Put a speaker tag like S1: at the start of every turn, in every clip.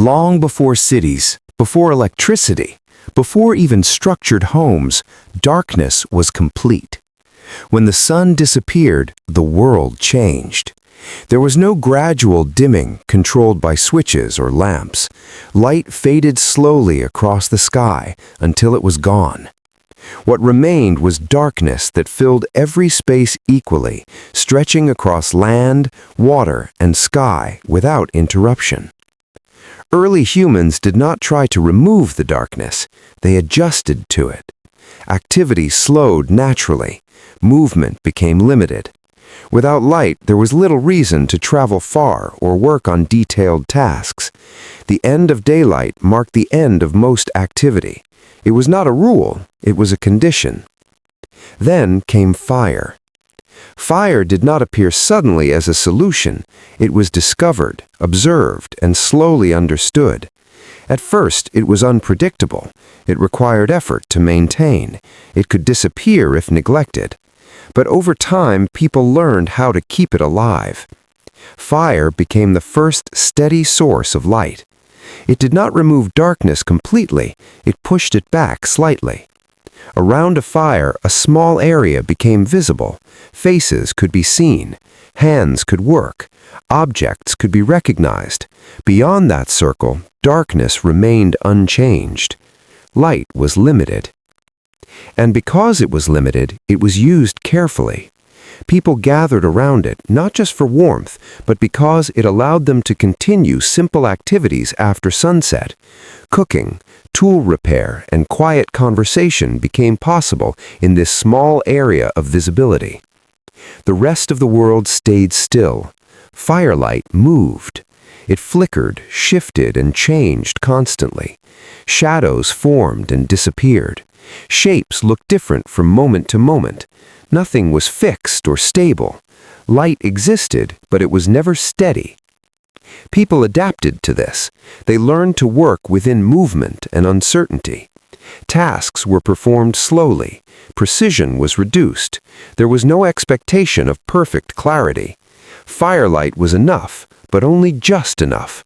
S1: Long before cities, before electricity, before even structured homes, darkness was complete. When the sun disappeared, the world changed. There was no gradual dimming controlled by switches or lamps. Light faded slowly across the sky until it was gone. What remained was darkness that filled every space equally, stretching across land, water, and sky without interruption. Early humans did not try to remove the darkness, they adjusted to it. Activity slowed naturally, movement became limited. Without light, there was little reason to travel far or work on detailed tasks. The end of daylight marked the end of most activity. It was not a rule, it was a condition. Then came fire. Fire did not appear suddenly as a solution. It was discovered, observed, and slowly understood. At first, it was unpredictable. It required effort to maintain. It could disappear if neglected. But over time, people learned how to keep it alive. Fire became the first steady source of light. It did not remove darkness completely, it pushed it back slightly. Around a fire, a small area became visible. Faces could be seen. Hands could work. Objects could be recognized. Beyond that circle, darkness remained unchanged. Light was limited. And because it was limited, it was used carefully. People gathered around it, not just for warmth, but because it allowed them to continue simple activities after sunset. Cooking, tool repair, and quiet conversation became possible in this small area of visibility. The rest of the world stayed still. Firelight moved. It flickered, shifted, and changed constantly. Shadows formed and disappeared. Shapes looked different from moment to moment. Nothing was fixed or stable. Light existed, but it was never steady. People adapted to this. They learned to work within movement and uncertainty. Tasks were performed slowly. Precision was reduced. There was no expectation of perfect clarity. Firelight was enough, but only just enough.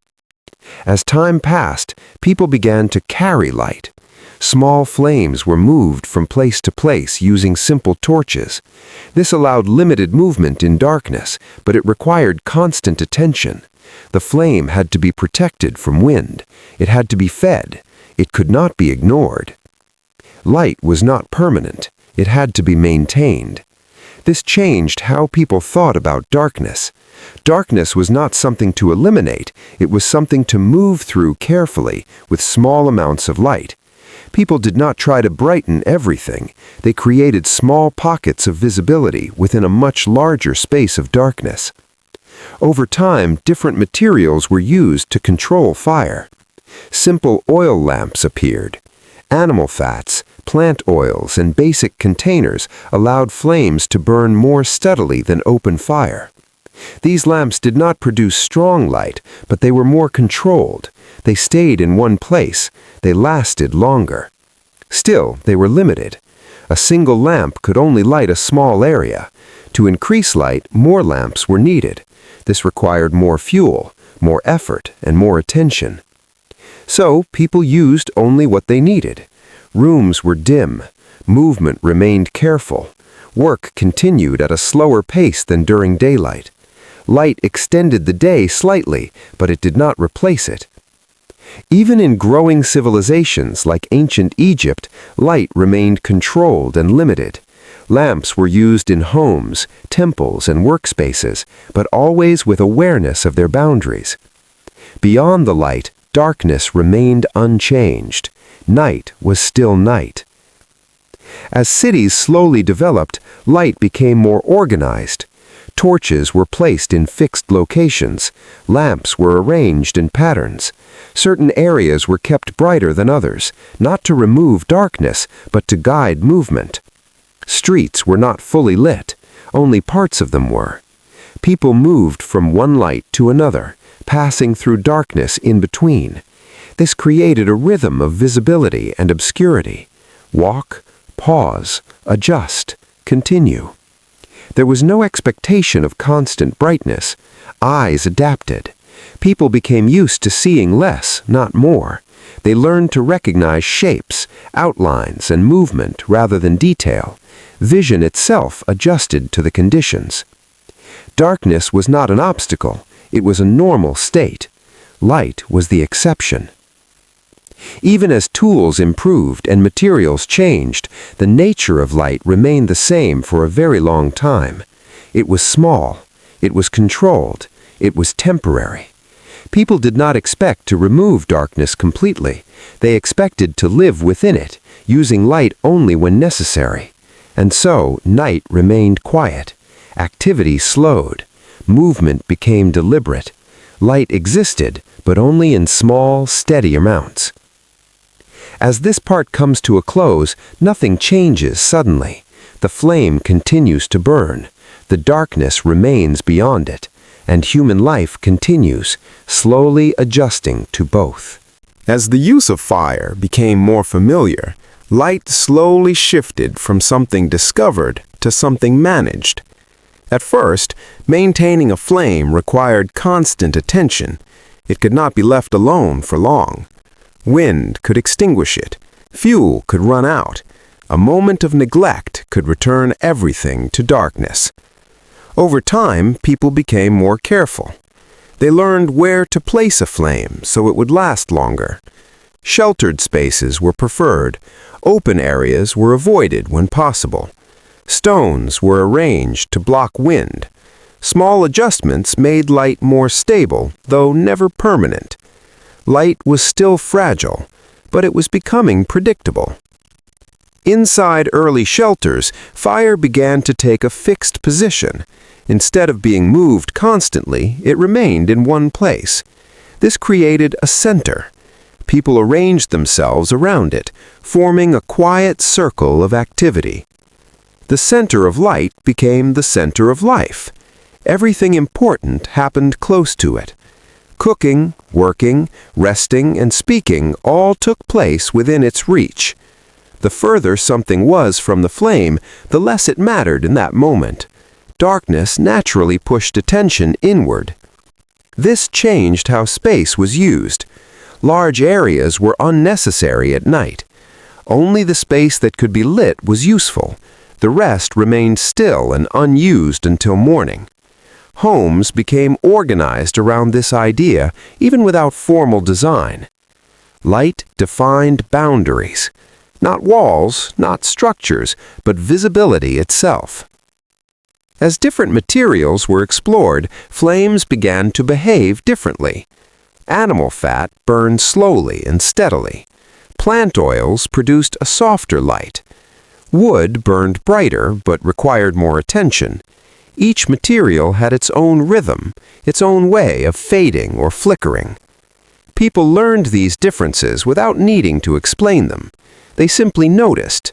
S1: As time passed, people began to carry light. Small flames were moved from place to place using simple torches. This allowed limited movement in darkness, but it required constant attention. The flame had to be protected from wind. It had to be fed. It could not be ignored. Light was not permanent. It had to be maintained. This changed how people thought about darkness. Darkness was not something to eliminate. It was something to move through carefully with small amounts of light. People did not try to brighten everything. They created small pockets of visibility within a much larger space of darkness. Over time, different materials were used to control fire. Simple oil lamps appeared. Animal fats, plant oils, and basic containers allowed flames to burn more steadily than open fire. These lamps did not produce strong light, but they were more controlled. They stayed in one place. They lasted longer. Still, they were limited. A single lamp could only light a small area. To increase light, more lamps were needed. This required more fuel, more effort, and more attention. So, people used only what they needed. Rooms were dim. Movement remained careful. Work continued at a slower pace than during daylight. Light extended the day slightly, but it did not replace it. Even in growing civilizations like ancient Egypt, light remained controlled and limited. Lamps were used in homes, temples, and workspaces, but always with awareness of their boundaries. Beyond the light, darkness remained unchanged. Night was still night. As cities slowly developed, light became more organized. Torches were placed in fixed locations. Lamps were arranged in patterns. Certain areas were kept brighter than others, not to remove darkness, but to guide movement. Streets were not fully lit. Only parts of them were. People moved from one light to another, passing through darkness in between. This created a rhythm of visibility and obscurity. Walk, pause, adjust, continue. There was no expectation of constant brightness. Eyes adapted. People became used to seeing less, not more. They learned to recognize shapes, outlines, and movement rather than detail. Vision itself adjusted to the conditions. Darkness was not an obstacle, it was a normal state. Light was the exception. Even as tools improved and materials changed, the nature of light remained the same for a very long time. It was small, it was controlled, it was temporary. People did not expect to remove darkness completely. They expected to live within it, using light only when necessary. And so, night remained quiet. Activity slowed. Movement became deliberate. Light existed, but only in small, steady amounts. As this part comes to a close, nothing changes suddenly. The flame continues to burn. The darkness remains beyond it, and human life continues, slowly adjusting to both.
S2: As the use of fire became more familiar, light slowly shifted from something discovered to something managed. At first, maintaining a flame required constant attention. It could not be left alone for long. Wind could extinguish it. Fuel could run out. A moment of neglect could return everything to darkness. Over time, people became more careful. They learned where to place a flame so it would last longer. Sheltered spaces were preferred. Open areas were avoided when possible. Stones were arranged to block wind. Small adjustments made light more stable, though never permanent. Light was still fragile, but it was becoming predictable. Inside early shelters, fire began to take a fixed position. Instead of being moved constantly, it remained in one place. This created a center. People arranged themselves around it, forming a quiet circle of activity. The center of light became the center of life. Everything important happened close to it. Cooking, working, resting, and speaking all took place within its reach. The further something was from the flame, the less it mattered in that moment. Darkness naturally pushed attention inward. This changed how space was used. Large areas were unnecessary at night. Only the space that could be lit was useful. The rest remained still and unused until morning. Homes became organized around this idea, even without formal design. Light defined boundaries. Not walls, not structures, but visibility itself. As different materials were explored, flames began to behave differently. Animal fat burned slowly and steadily. Plant oils produced a softer light. Wood burned brighter but required more attention. Each material had its own rhythm, its own way of fading or flickering. People learned these differences without needing to explain them. They simply noticed.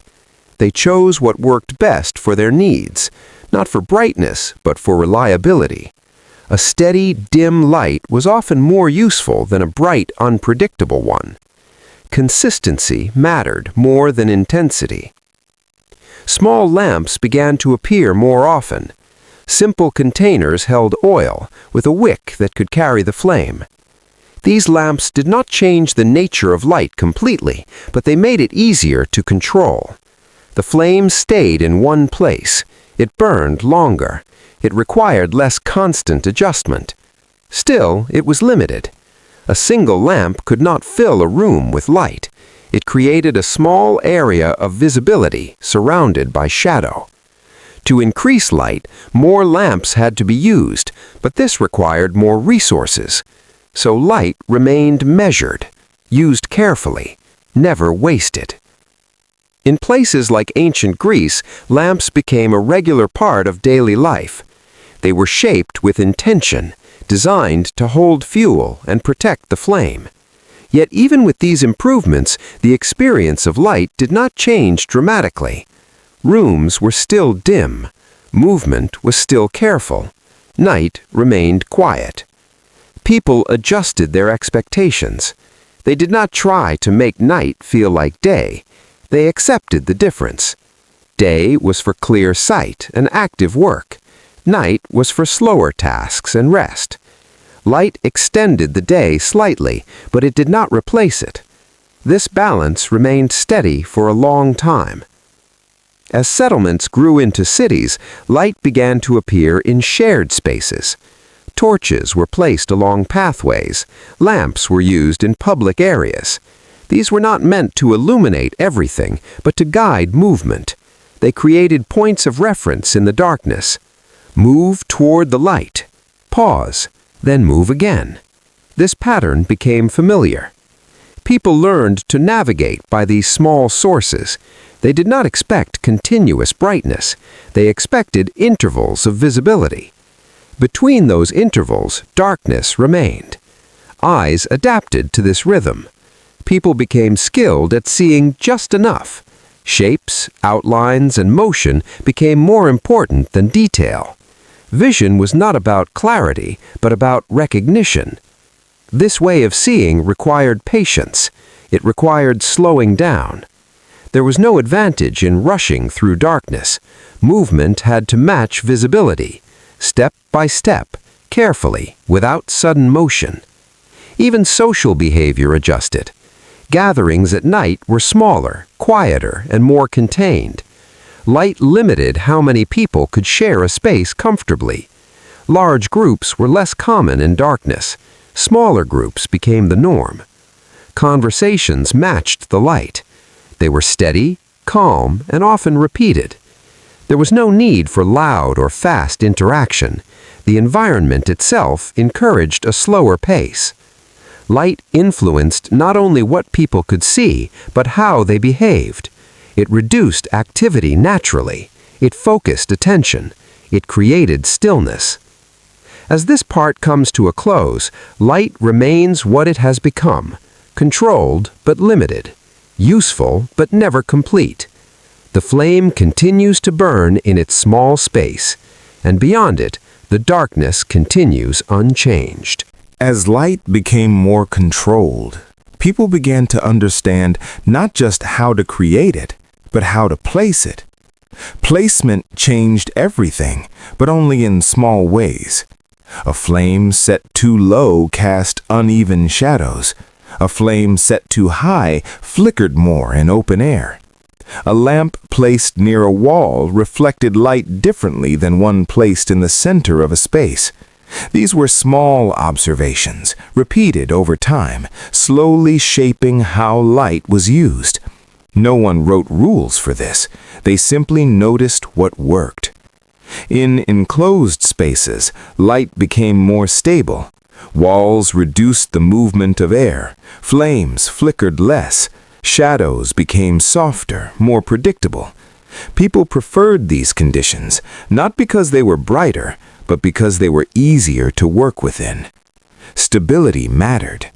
S2: They chose what worked best for their needs, not for brightness, but for reliability. A steady, dim light was often more useful than a bright, unpredictable one. Consistency mattered more than intensity. Small lamps began to appear more often. Simple containers held oil, with a wick that could carry the flame. These lamps did not change the nature of light completely, but they made it easier to control. The flame stayed in one place. It burned longer. It required less constant adjustment. Still, it was limited. A single lamp could not fill a room with light. It created a small area of visibility surrounded by shadow. To increase light, more lamps had to be used, but this required more resources. So light remained measured, used carefully, never wasted. In places like ancient Greece, lamps became a regular part of daily life. They were shaped with intention, designed to hold fuel and protect the flame. Yet even with these improvements, the experience of light did not change dramatically. Rooms were still dim. Movement was still careful. Night remained quiet. People adjusted their expectations. They did not try to make night feel like day. They accepted the difference. Day was for clear sight and active work. Night was for slower tasks and rest. Light extended the day slightly, but it did not replace it. This balance remained steady for a long time. As settlements grew into cities, light began to appear in shared spaces. Torches were placed along pathways. Lamps were used in public areas. These were not meant to illuminate everything, but to guide movement. They created points of reference in the darkness. Move toward the light. Pause, then move again. This pattern became familiar. People learned to navigate by these small sources. They did not expect continuous brightness. They expected intervals of visibility. Between those intervals, darkness remained. Eyes adapted to this rhythm. People became skilled at seeing just enough. Shapes, outlines, and motion became more important than detail. Vision was not about clarity, but about recognition. This way of seeing required patience. It required slowing down. There was no advantage in rushing through darkness. Movement had to match visibility, step by step, carefully, without sudden motion. Even social behavior adjusted. Gatherings at night were smaller, quieter, and more contained. Light limited how many people could share a space comfortably. Large groups were less common in darkness. Smaller groups became the norm. Conversations matched the light. They were steady, calm, and often repeated. There was no need for loud or fast interaction. The environment itself encouraged a slower pace. Light influenced not only what people could see, but how they behaved. It reduced activity naturally. It focused attention. It created stillness. As this part comes to a close, light remains what it has become, controlled but limited, useful but never complete. The flame continues to burn in its small space, and beyond it, the darkness continues unchanged.
S3: As light became more controlled, people began to understand not just how to create it, but how to place it. Placement changed everything, but only in small ways. A flame set too low cast uneven shadows. A flame set too high flickered more in open air. A lamp placed near a wall reflected light differently than one placed in the center of a space. These were small observations, repeated over time, slowly shaping how light was used. No one wrote rules for this. They simply noticed what worked. In enclosed spaces, light became more stable. Walls reduced the movement of air. Flames flickered less. Shadows became softer, more predictable. People preferred these conditions, not because they were brighter, but because they were easier to work within. Stability mattered.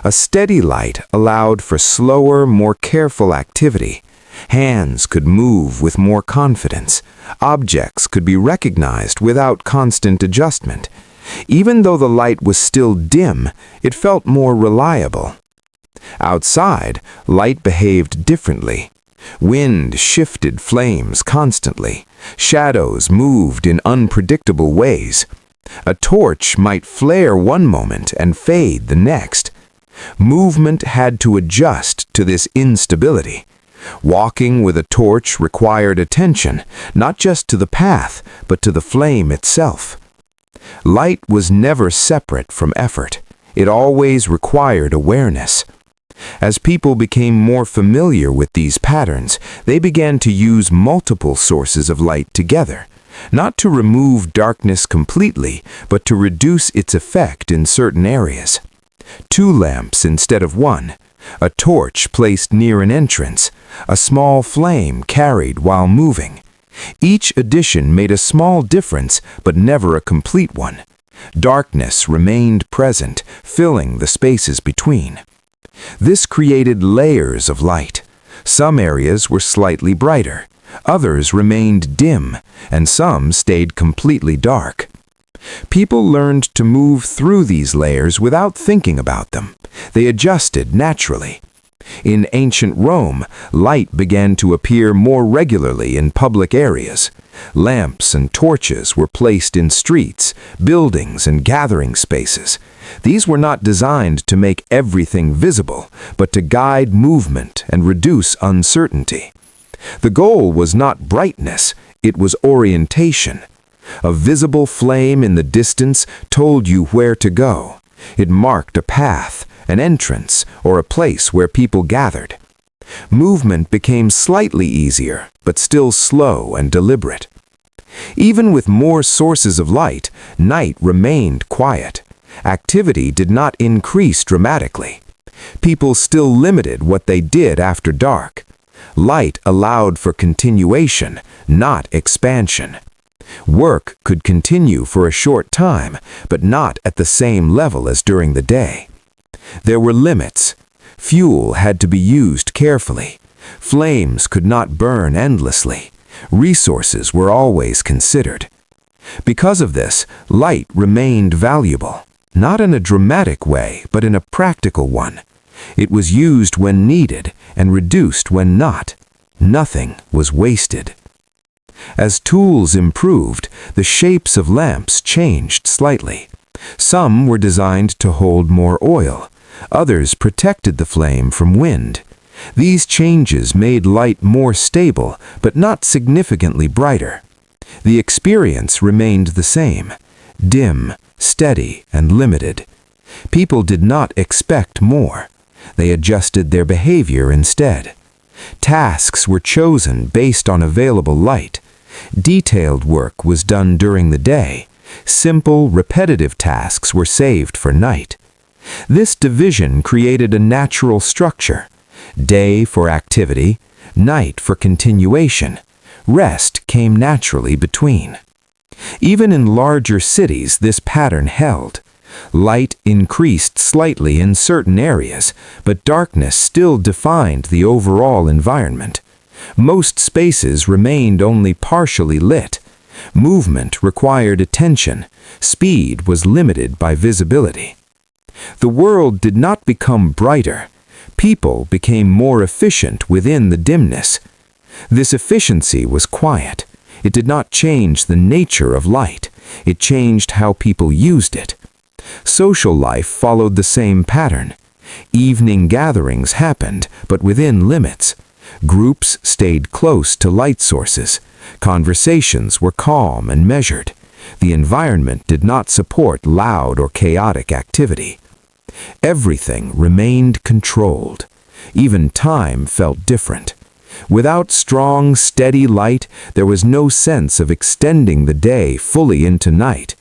S3: A steady light allowed for slower, more careful activity. Hands could move with more confidence. Objects could be recognized without constant adjustment. Even though the light was still dim, it felt more reliable. Outside, light behaved differently. Wind shifted flames constantly. Shadows moved in unpredictable ways. A torch might flare one moment and fade the next. Movement had to adjust to this instability. Walking with a torch required attention, not just to the path, but to the flame itself. Light was never separate from effort. It always required awareness. As people became more familiar with these patterns, they began to use multiple sources of light together, not to remove darkness completely, but to reduce its effect in certain areas. 2 lamps instead of 1, a torch placed near an entrance, a small flame carried while moving. Each addition made a small difference, but never a complete one. Darkness remained present, filling the spaces between. This created layers of light. Some areas were slightly brighter, others remained dim, and some stayed completely dark. People learned to move through these layers without thinking about them. They adjusted naturally. In ancient Rome, light began to appear more regularly in public areas. Lamps and torches were placed in streets, buildings, and gathering spaces. These were not designed to make everything visible, but to guide movement and reduce uncertainty. The goal was not brightness, it was orientation. A visible flame in the distance told you where to go. It marked a path, an entrance, or a place where people gathered. Movement became slightly easier, but still slow and deliberate. Even with more sources of light, night remained quiet. Activity did not increase dramatically. People still limited what they did after dark. Light allowed for continuation, not expansion. Work could continue for a short time, but not at the same level as during the day. There were limits. Fuel had to be used carefully. Flames could not burn endlessly. Resources were always considered. Because of this, light remained valuable, not in a dramatic way, but in a practical one. It was used when needed and reduced when not. Nothing was wasted. As tools improved, the shapes of lamps changed slightly. Some were designed to hold more oil. Others protected the flame from wind. These changes made light more stable, but not significantly brighter. The experience remained the same: dim, steady, and limited. People did not expect more. They adjusted their behavior instead. Tasks were chosen based on available light. Detailed work was done during the day. Simple, repetitive tasks were saved for night. This division created a natural structure: day for activity, night for continuation. Rest came naturally between. Even in larger cities, this pattern held. Light increased slightly in certain areas, but darkness still defined the overall environment. Most spaces remained only partially lit. Movement required attention. Speed was limited by visibility. The world did not become brighter. People became more efficient within the dimness. This efficiency was quiet. It did not change the nature of light. It changed how people used it. Social life followed the same pattern. Evening gatherings happened, but within limits. Groups stayed close to light sources. Conversations were calm and measured. The environment did not support loud or chaotic activity. Everything remained controlled. Even time felt different. Without strong, steady light, there was no sense of extending the day fully into night.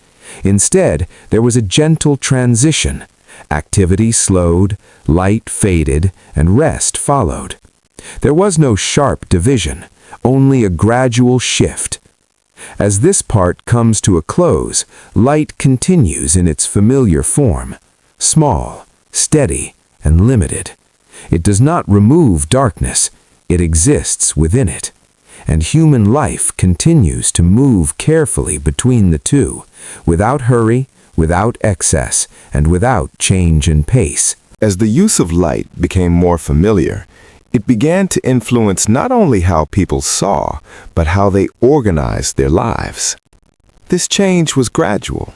S3: Instead, there was a gentle transition. Activity slowed, light faded, and rest followed. There was no sharp division, only a gradual shift. As this part comes to a close, light continues in its familiar form: small, steady, and limited. It does not remove darkness, it exists within it. And human life continues to move carefully between the two, without hurry, without excess, and without change in pace.
S2: As the use of light became more familiar, it began to influence not only how people saw, but how they organized their lives. This change was gradual.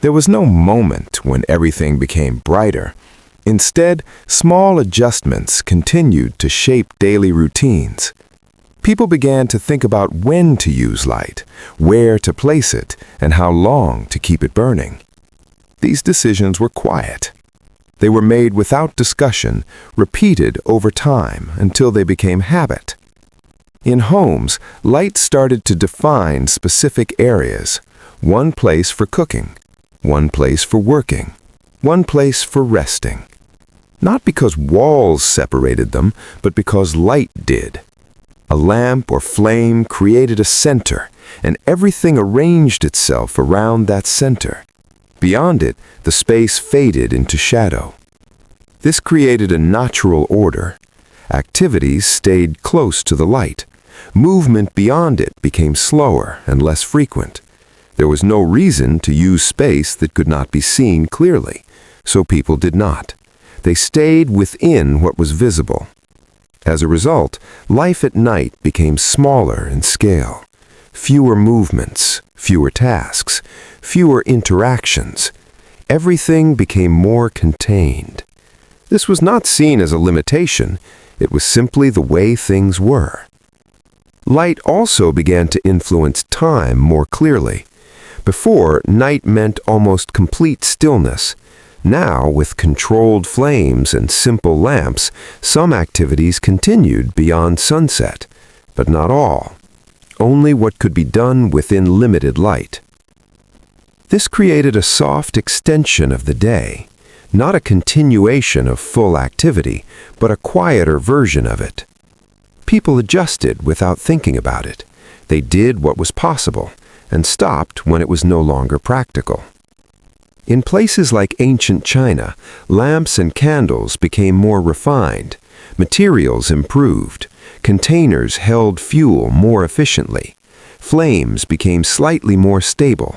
S2: There was no moment when everything became brighter. Instead, small adjustments continued to shape daily routines. People began to think about when to use light, where to place it, and how long to keep it burning. These decisions were quiet. They were made without discussion, repeated over time until they became habit. In homes, light started to define specific areas: one place for cooking, one place for working, one place for resting. Not because walls separated them, but because light did. A lamp or flame created a center, and everything arranged itself around that center. Beyond it, the space faded into shadow. This created a natural order. Activities stayed close to the light. Movement beyond it became slower and less frequent. There was no reason to use space that could not be seen clearly, so people did not. They stayed within what was visible. As a result, life at night became smaller in scale. Fewer movements, fewer tasks, fewer interactions. Everything became more contained. This was not seen as a limitation. It was simply the way things were. Light also began to influence time more clearly. Before, night meant almost complete stillness. Now, with controlled flames and simple lamps, some activities continued beyond sunset, but not all. Only what could be done within limited light. This created a soft extension of the day, not a continuation of full activity, but a quieter version of it. People adjusted without thinking about it. They did what was possible and stopped when it was no longer practical. In places like ancient China, lamps and candles became more refined, materials improved, containers held fuel more efficiently, flames became slightly more stable.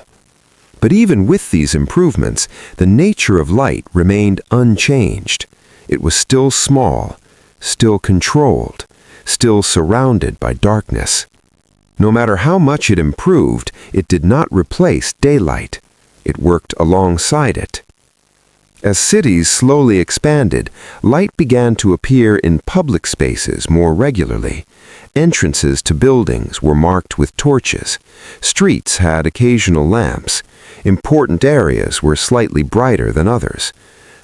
S2: But even with these improvements, the nature of light remained unchanged. It was still small, still controlled, still surrounded by darkness. No matter how much it improved, it did not replace daylight. It worked alongside it. As cities slowly expanded, light began to appear in public spaces more regularly. Entrances to buildings were marked with torches. Streets had occasional lamps. Important areas were slightly brighter than others.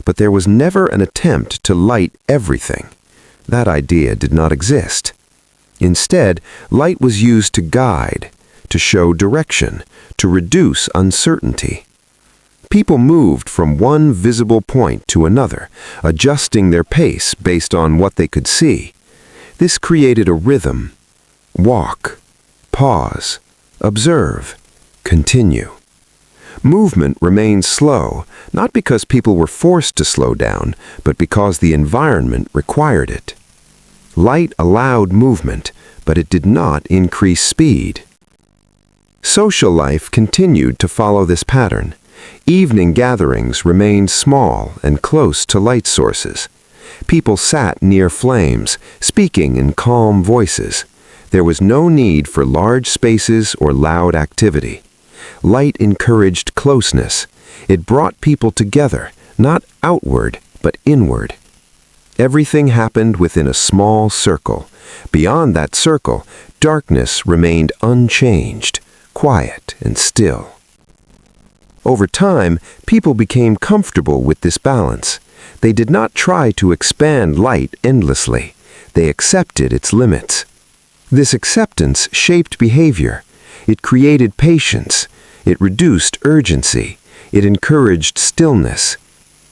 S2: But there was never an attempt to light everything. That idea did not exist. Instead, light was used to guide, to show direction, to reduce uncertainty. People moved from one visible point to another, adjusting their pace based on what they could see. This created a rhythm. Walk, pause, observe, continue. Movement remained slow, not because people were forced to slow down, but because the environment required it. Light allowed movement, but it did not increase speed. Social life continued to follow this pattern. Evening gatherings remained small and close to light sources. People sat near flames, speaking in calm voices. There was no need for large spaces or loud activity. Light encouraged closeness. It brought people together, not outward, but inward. Everything happened within a small circle. Beyond that circle, darkness remained unchanged, quiet and still. Over time, people became comfortable with this balance. They did not try to expand light endlessly. They accepted its limits. This acceptance shaped behavior. It created patience. It reduced urgency. It encouraged stillness.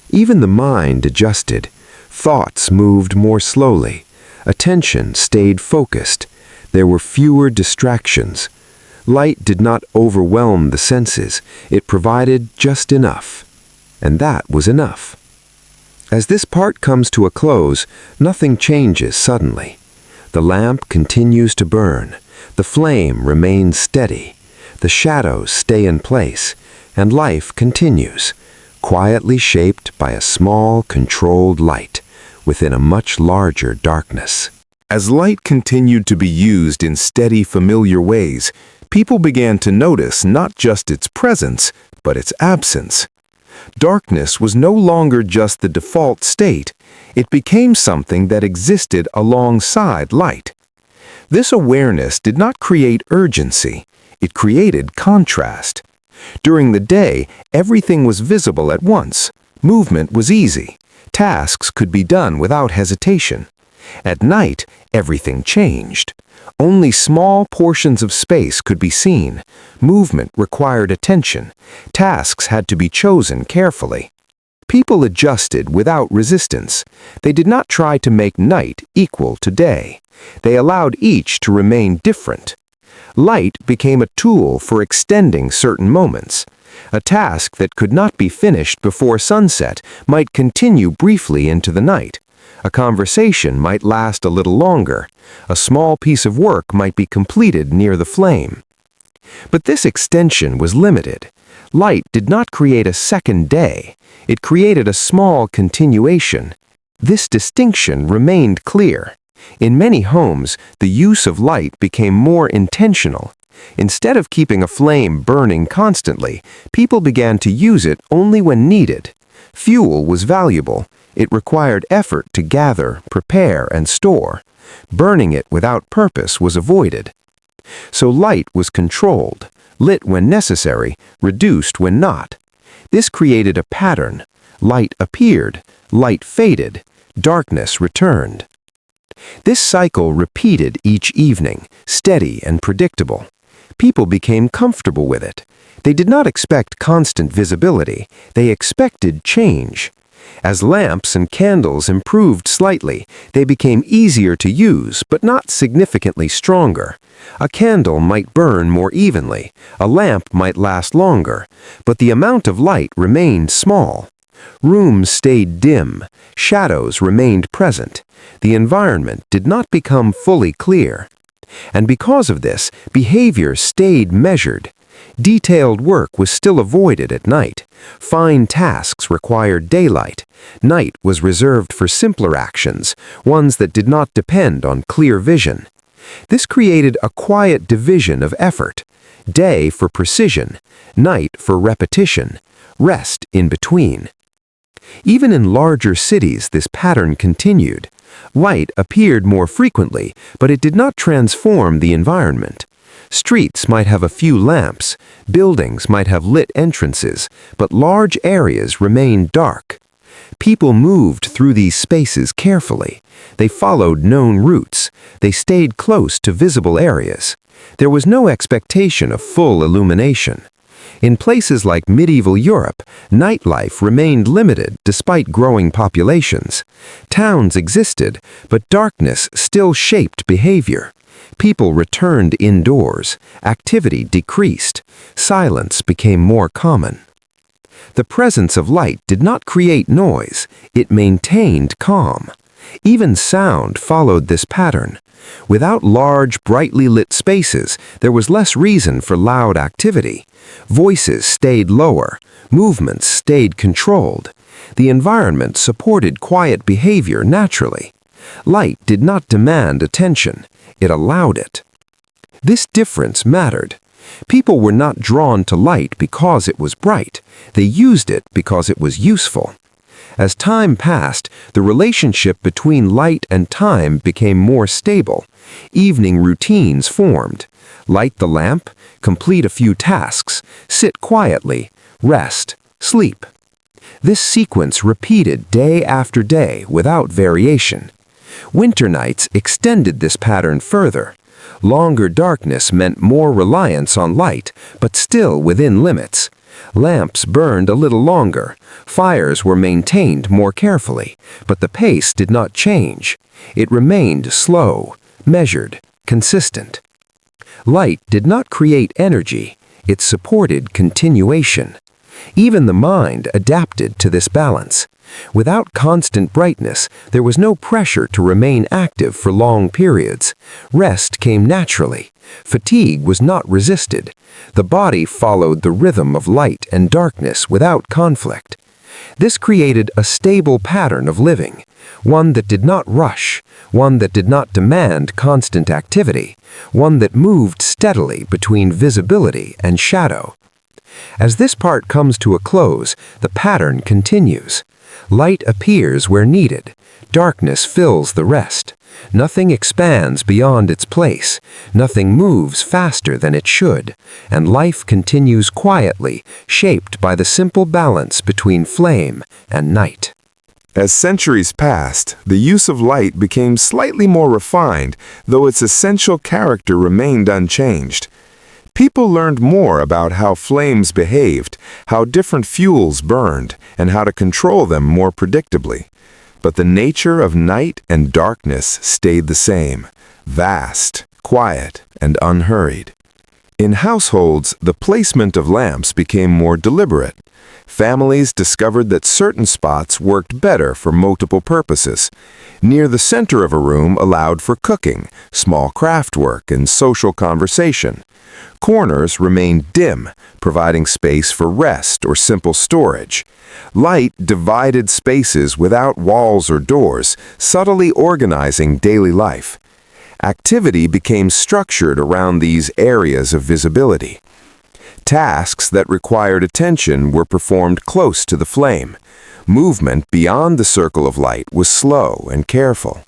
S2: Even the mind adjusted. Thoughts moved more slowly. Attention stayed focused. There were fewer distractions. Light did not overwhelm the senses. It provided just enough. And that was enough. As this part comes to a close, nothing changes suddenly. The lamp continues to burn. The flame remains steady. The shadows stay in place. And life continues, quietly shaped by a small, controlled light within a much larger darkness. As light continued to be used in steady, familiar ways, people began to notice not just its presence, but its absence. Darkness was no longer just the default state. It became something that existed alongside light. This awareness did not create urgency. It created contrast. During the day, everything was visible at once. Movement was easy. Tasks could be done without hesitation. At night, everything changed. Only small portions of space could be seen. Movement required attention. Tasks had to be chosen carefully. People adjusted without resistance. They did not try to make night equal to day. They allowed each to remain different. Light became a tool for extending certain moments. A task that could not be finished before sunset might continue briefly into the night. A conversation might last a little longer. A small piece of work might be completed near the flame. But this extension was limited. Light did not create a second day. It created a small continuation,
S1: This distinction remained clear. In many homes, the use of light became more intentional. Instead of keeping a flame burning constantly, people began to use it only when needed. Fuel was valuable. It required effort to gather, prepare, and store. Burning it without purpose was avoided. So light was controlled, lit when necessary, reduced when not. This created a pattern. Light appeared, light faded, darkness returned. This cycle repeated each evening, steady and predictable. People became comfortable with it. They did not expect constant visibility. They expected change. As lamps and candles improved slightly, they became easier to use, but not significantly stronger. A candle might burn more evenly, a lamp might last longer, but the amount of light remained small. Rooms stayed dim, shadows remained present. The environment did not become fully clear. And because of this, behavior stayed measured. Detailed work was still avoided at night. Fine tasks required daylight. Night was reserved for simpler actions, ones that did not depend on clear vision. This created a quiet division of effort. Day for precision, night for repetition, rest in between. Even in larger cities, this pattern continued. Light appeared more frequently, but it did not transform the environment. Streets might have a few lamps, buildings might have lit entrances, but large areas remained dark. People moved through these spaces carefully. They followed known routes. They stayed close to visible areas. There was no expectation of full illumination. In places like medieval Europe, nightlife remained limited despite growing populations. Towns existed, but darkness still shaped behavior. People returned indoors. Activity decreased. Silence became more common. The presence of light did not create noise. It maintained calm. Even sound followed this pattern. Without large, brightly lit spaces, there was less reason for loud activity. Voices stayed lower. Movements stayed controlled. The environment supported quiet behavior naturally. Light did not demand attention. It allowed it. This difference mattered. People were not drawn to light because it was bright. They used it because it was useful. As time passed, the relationship between light and time became more stable. Evening routines formed. Light the lamp, complete a few tasks, sit quietly, rest, sleep. This sequence repeated day after day without variation. Winter nights extended this pattern further. Longer darkness meant more reliance on light, but still within limits. Lamps burned a little longer. Fires were maintained more carefully, but the pace did not change. It remained slow, measured, consistent. Light did not create energy. It supported continuation. Even the mind adapted to this balance. Without constant brightness, there was no pressure to remain active for long periods. Rest came naturally. Fatigue was not resisted. The body followed the rhythm of light and darkness without conflict. This created a stable pattern of living, one that did not rush, one that did not demand constant activity, one that moved steadily between visibility and shadow. As this part comes to a close, the pattern continues. Light appears where needed. Darkness fills the rest. Nothing expands beyond its place. Nothing moves faster than it should. And life continues quietly, shaped by the simple balance between flame and night.
S2: As centuries passed, the use of light became slightly more refined, though its essential character remained unchanged. People learned more about how flames behaved, how different fuels burned, and how to control them more predictably. But the nature of night and darkness stayed the same, vast, quiet, and unhurried. In households, the placement of lamps became more deliberate. Families discovered that certain spots worked better for multiple purposes. Near the center of a room allowed for cooking, small craft work, and social conversation. Corners remained dim, providing space for rest or simple storage. Light divided spaces without walls or doors, subtly organizing daily life. Activity became structured around these areas of visibility. Tasks that required attention were performed close to the flame. Movement beyond the circle of light was slow and careful.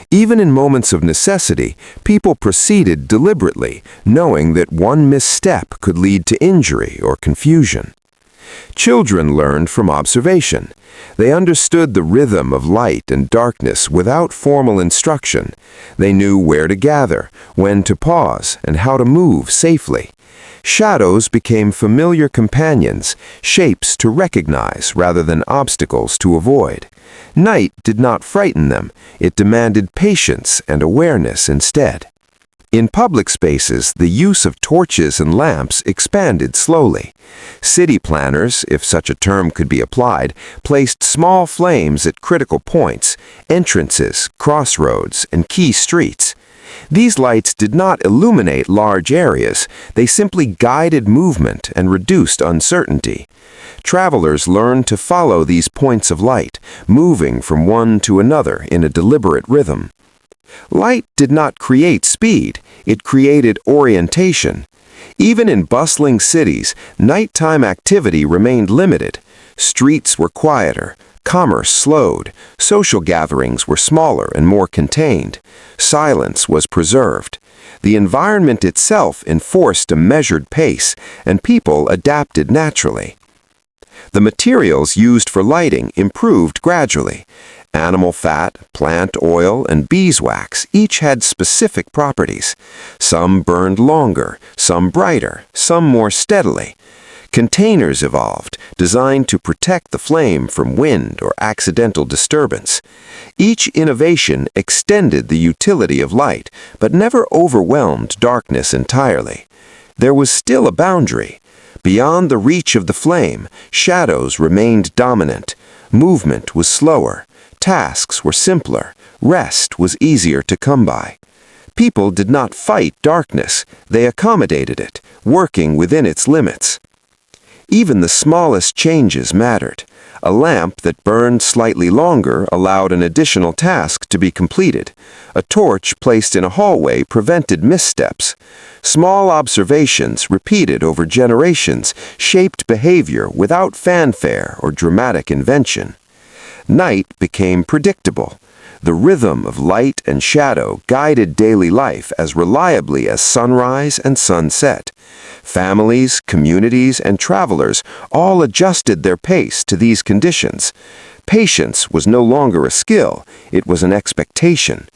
S2: Even in moments of necessity, people proceeded deliberately, knowing that one misstep could lead to injury or confusion. Children learned from observation. They understood the rhythm of light and darkness without formal instruction. They knew where to gather, when to pause, and how to move safely. Shadows became familiar companions, shapes to recognize rather than obstacles to avoid. Night did not frighten them, it demanded patience and awareness instead. In public spaces, the use of torches and lamps expanded slowly. City planners, if such a term could be applied, placed small flames at critical points, entrances, crossroads, and key streets. These lights did not illuminate large areas, they simply guided movement and reduced uncertainty. Travelers learned to follow these points of light, moving from one to another in a deliberate rhythm. Light did not create speed, it created orientation. Even in bustling cities, nighttime activity remained limited. Streets were quieter, commerce slowed, social gatherings were smaller and more contained. Silence was preserved. The environment itself enforced a measured pace, and people adapted naturally. The materials used for lighting improved gradually. Animal fat, plant oil, and beeswax each had specific properties. Some burned longer, some brighter, some more steadily. Containers evolved, designed to protect the flame from wind or accidental disturbance. Each innovation extended the utility of light, but never overwhelmed darkness entirely. There was still a boundary. Beyond the reach of the flame, shadows remained dominant. Movement was slower. Tasks were simpler. Rest was easier to come by. People did not fight darkness. They accommodated it, working within its limits. Even the smallest changes mattered. A lamp that burned slightly longer allowed an additional task to be completed. A torch placed in a hallway prevented missteps. Small observations repeated over generations shaped behavior without fanfare or dramatic invention. Night became predictable. The rhythm of light and shadow guided daily life as reliably as sunrise and sunset. Families, communities, and travelers all adjusted their pace to these conditions. Patience was no longer a skill, it was an expectation.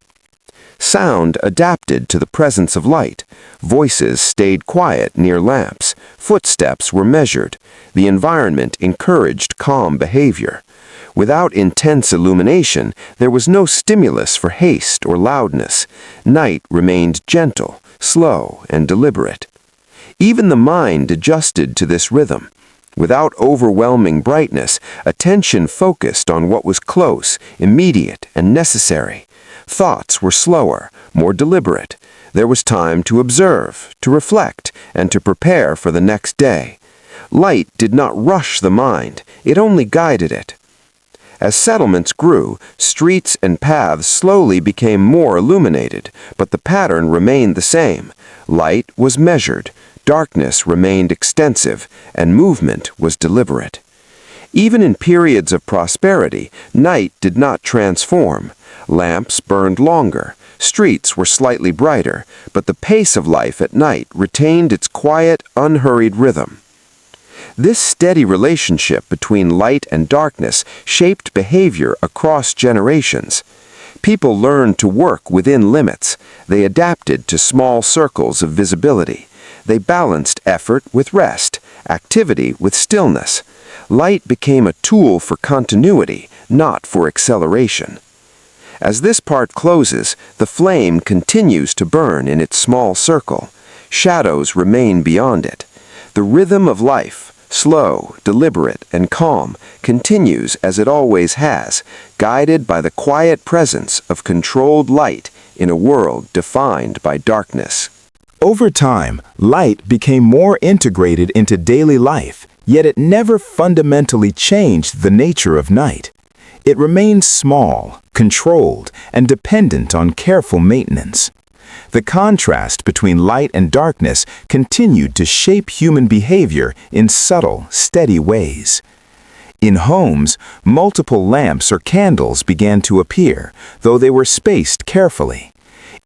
S2: Sound adapted to the presence of light. Voices stayed quiet near lamps. Footsteps were measured. The environment encouraged calm behavior. Without intense illumination, there was no stimulus for haste or loudness. Night remained gentle, slow, and deliberate. Even the mind adjusted to this rhythm. Without overwhelming brightness, attention focused on what was close, immediate, and necessary. Thoughts were slower, more deliberate. There was time to observe, to reflect, and to prepare for the next day. Light did not rush the mind, it only guided it. As settlements grew, streets and paths slowly became more illuminated, but the pattern remained the same. Light was measured, darkness remained extensive, and movement was deliberate. Even in periods of prosperity, night did not transform. Lamps burned longer, streets were slightly brighter, but the pace of life at night retained its quiet, unhurried rhythm. This steady relationship between light and darkness shaped behavior across generations. People learned to work within limits. They adapted to small circles of visibility. They balanced effort with rest, activity with stillness. Light became a tool for continuity, not for acceleration. As this part closes, the flame continues to burn in its small circle. shadows remain beyond it. The rhythm of life, slow, deliberate, and calm, continues as it always has, guided by the quiet presence of controlled light in a world defined by darkness.
S3: Over time, light became more integrated into daily life, yet it never fundamentally changed the nature of night. It remained small, controlled, and dependent on careful maintenance. The contrast between light and darkness continued to shape human behavior in subtle, steady ways. In homes, multiple lamps or candles began to appear, though they were spaced carefully.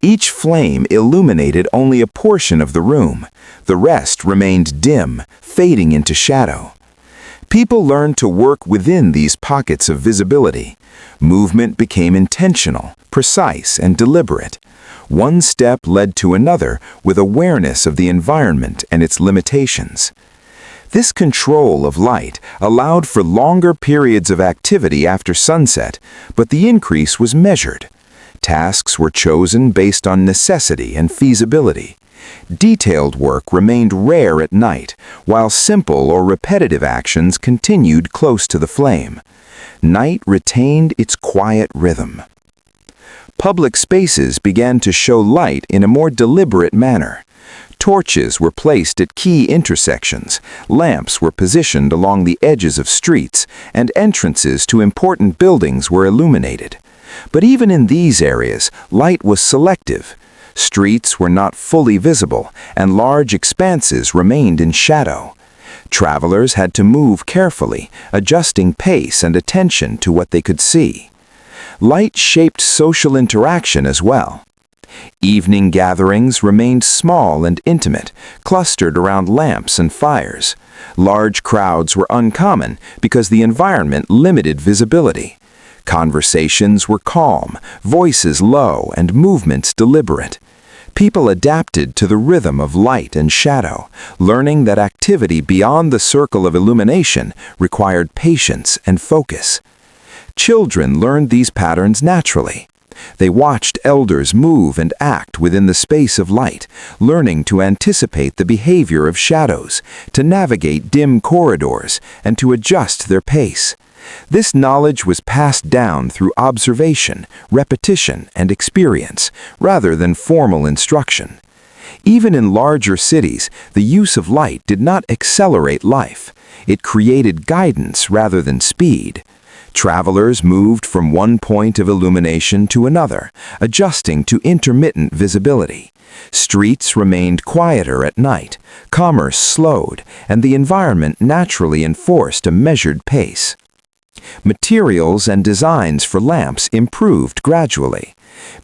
S3: Each flame illuminated only a portion of the room. The rest remained dim, fading into shadow. People learned to work within these pockets of visibility. Movement became intentional, precise, and deliberate. One step led to another with awareness of the environment and its limitations. This control of light allowed for longer periods of activity after sunset, but the increase was measured. Tasks were chosen based on necessity and feasibility. Detailed work remained rare at night, while simple or repetitive actions continued close to the flame. Night retained its quiet rhythm. Public spaces began to show light in a more deliberate manner. Torches were placed at key intersections, lamps were positioned along the edges of streets, and entrances to important buildings were illuminated. But even in these areas, light was selective. Streets were not fully visible, and large expanses remained in shadow. Travelers had to move carefully, adjusting pace and attention to what they could see. Light shaped social interaction as well. Evening gatherings remained small and intimate, clustered around lamps and fires. Large crowds were uncommon because the environment limited visibility. Conversations were calm, voices low, and movements deliberate. People adapted to the rhythm of light and shadow, learning that activity beyond the circle of illumination required patience and focus. Children learned these patterns naturally. They watched elders move and act within the space of light, learning to anticipate the behavior of shadows, to navigate dim corridors, and to adjust their pace. This knowledge was passed down through observation, repetition, and experience, rather than formal instruction. Even in larger cities, the use of light did not accelerate life. It created guidance rather than speed. Travelers moved from one point of illumination to another, adjusting to intermittent visibility. Streets remained quieter at night, commerce slowed, and the environment naturally enforced a measured pace. Materials and designs for lamps improved gradually.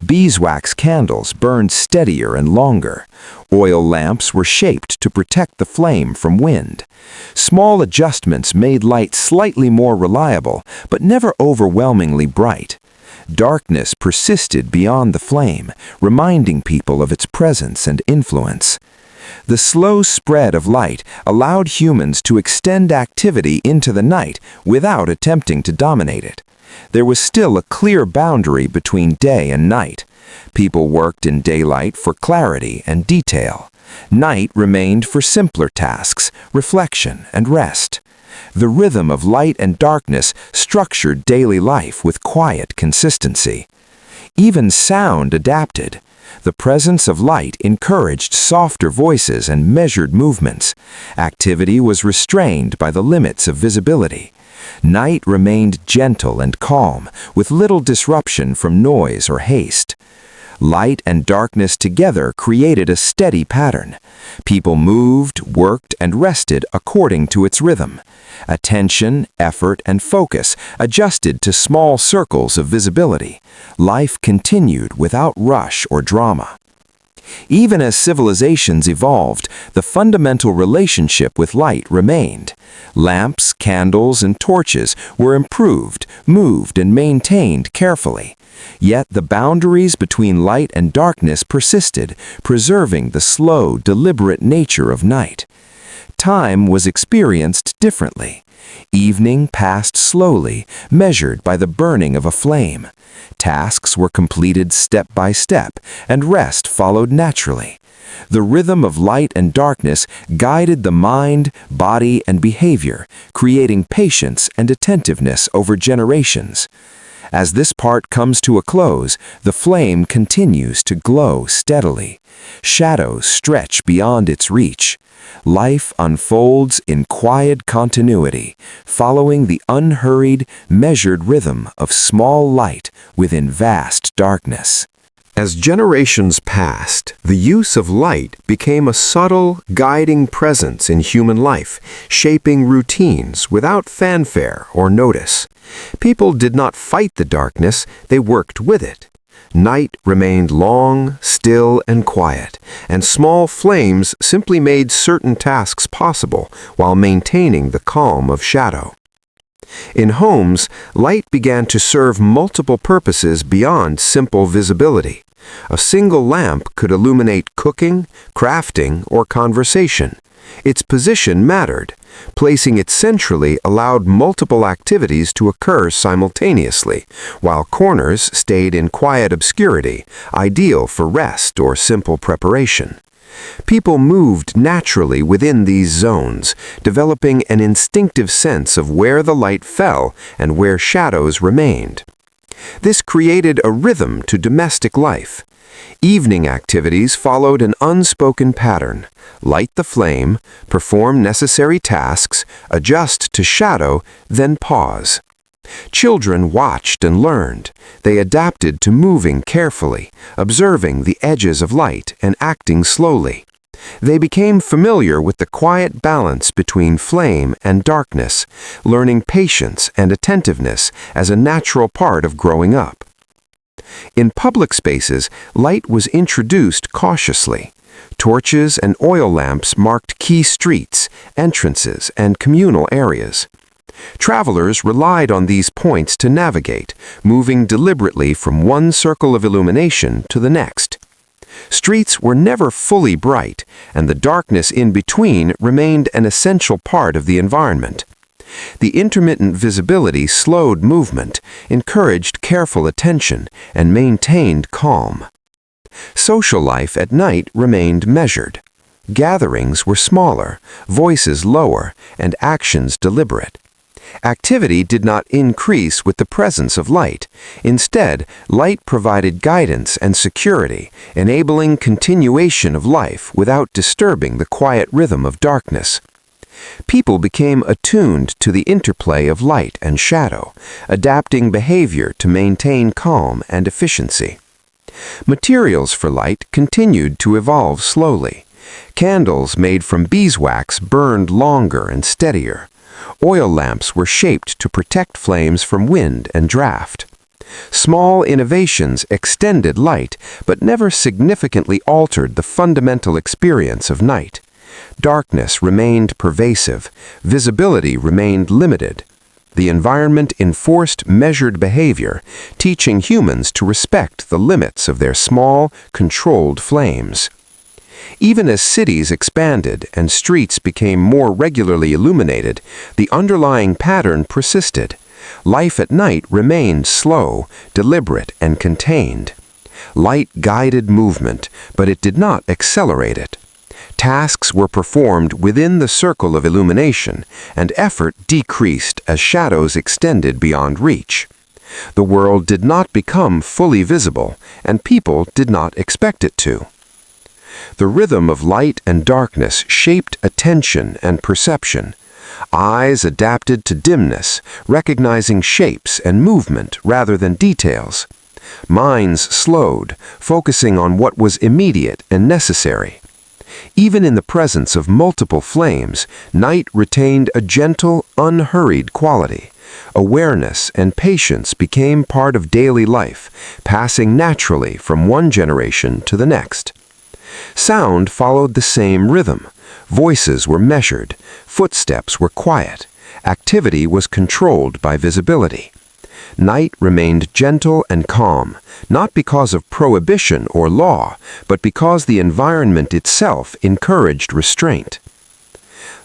S3: Beeswax candles burned steadier and longer. Oil lamps were shaped to protect the flame from wind. Small adjustments made light slightly more reliable, but never overwhelmingly bright. Darkness persisted beyond the flame, reminding people of its presence and influence. The slow spread of light allowed humans to extend activity into the night without attempting to dominate it. There was still a clear boundary between day and night. People worked in daylight for clarity and detail. Night remained for simpler tasks, reflection, and rest. The rhythm of light and darkness structured daily life with quiet consistency. Even sound adapted. The presence of light encouraged softer voices and measured movements. Activity was restrained by the limits of visibility. Night remained gentle and calm, with little disruption from noise or haste. Light and darkness together created a steady pattern. People moved, worked, and rested according to its rhythm. Attention, effort, and focus adjusted to small circles of visibility. Life continued without rush or drama. Even as civilizations evolved, the fundamental relationship with light remained. Lamps, candles, and torches were improved, moved, and maintained carefully. Yet the boundaries between light and darkness persisted, preserving the slow, deliberate nature of night. Time was experienced differently. Evening passed slowly, measured by the burning of a flame. Tasks were completed step by step, and rest followed naturally.
S1: The rhythm of light and darkness guided the mind, body, and behavior, creating patience and attentiveness over generations. As this part comes to a close, the flame continues to glow steadily. Shadows stretch beyond its reach. Life unfolds in quiet continuity, following the unhurried, measured rhythm of small light within vast darkness.
S2: As generations passed, the use of light became a subtle, guiding presence in human life, shaping routines without fanfare or notice. People did not fight the darkness, they worked with it. Night remained long, still, and quiet, and small flames simply made certain tasks possible while maintaining the calm of shadow. In homes, light began to serve multiple purposes beyond simple visibility. A single lamp could illuminate cooking, crafting, or conversation. Its position mattered. Placing it centrally allowed multiple activities to occur simultaneously, while corners stayed in quiet obscurity, ideal for rest or simple preparation. People moved naturally within these zones, developing an instinctive sense of where the light fell and where shadows remained. This created a rhythm to domestic life. Evening activities followed an unspoken pattern: light the flame, perform necessary tasks, adjust to shadow, then pause. Children watched and learned. They adapted to moving carefully, observing the edges of light and acting slowly. They became familiar with the quiet balance between flame and darkness, learning patience and attentiveness as a natural part of growing up. In public spaces, light was introduced cautiously. Torches and oil lamps marked key streets, entrances, and communal areas. Travelers relied on these points to navigate, moving deliberately from one circle of illumination to the next. Streets were never fully bright, and the darkness in between remained an essential part of the environment. The intermittent visibility slowed movement, encouraged careful attention, and maintained calm. Social life at night remained measured. Gatherings were smaller, voices lower, and actions deliberate. Activity did not increase with the presence of light. Instead, light provided guidance and security, enabling continuation of life without disturbing the quiet rhythm of darkness. People became attuned to the interplay of light and shadow, adapting behavior to maintain calm and efficiency. Materials for light continued to evolve slowly. Candles made from beeswax burned longer and steadier. Oil lamps were shaped to protect flames from wind and draft. Small innovations extended light, but never significantly altered the fundamental experience of night. Darkness remained pervasive, visibility remained limited. The environment enforced measured behavior, teaching humans to respect the limits of their small, controlled flames. Even as cities expanded and streets became more regularly illuminated, the underlying pattern persisted. Life at night remained slow, deliberate, and contained. Light guided movement, but it did not accelerate it. Tasks were performed within the circle of illumination, and effort decreased as shadows extended beyond reach. The world did not become fully visible, and people did not expect it to. The rhythm of light and darkness shaped attention and perception. Eyes adapted to dimness, recognizing shapes and movement rather than details. Minds slowed, focusing on what was immediate and necessary. Even in the presence of multiple flames, night retained a gentle, unhurried quality. Awareness and patience became part of daily life, passing naturally from one generation to the next. Sound followed the same rhythm. Voices were measured, footsteps were quiet, activity was controlled by visibility. Night remained gentle and calm, not because of prohibition or law, but because the environment itself encouraged restraint.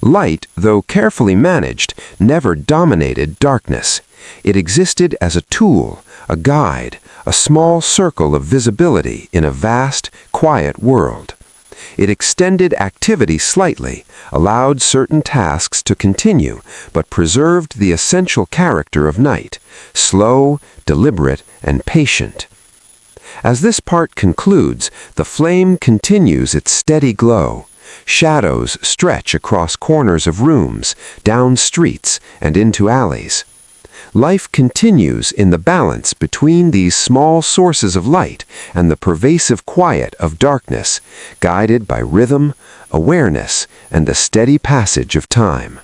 S2: Light, though carefully managed, never dominated darkness. It existed as a tool, a guide, a small circle of visibility in a vast, quiet world. It extended activity slightly, allowed certain tasks to continue, but preserved the essential character of night, slow, deliberate, and patient. As this part concludes, the flame continues its steady glow. Shadows stretch across corners of rooms, down streets, and into alleys. Life continues in the balance between these small sources of light and the pervasive quiet of darkness, guided by rhythm, awareness, and the steady passage of time.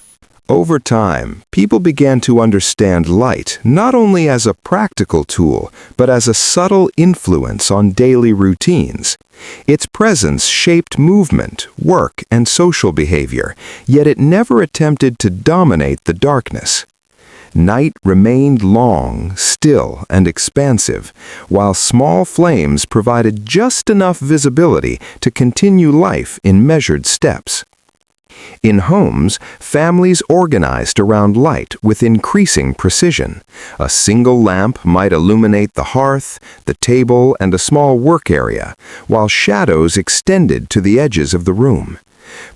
S3: Over time, people began to understand light not only as a practical tool, but as a subtle influence on daily routines. Its presence shaped movement, work, and social behavior, yet it never attempted to dominate the darkness. Night remained long, still, and expansive, while small flames provided just enough visibility to continue life in measured steps. In homes, families organized around light with increasing precision. A single lamp might illuminate the hearth, the table, and a small work area, while shadows extended to the edges of the room.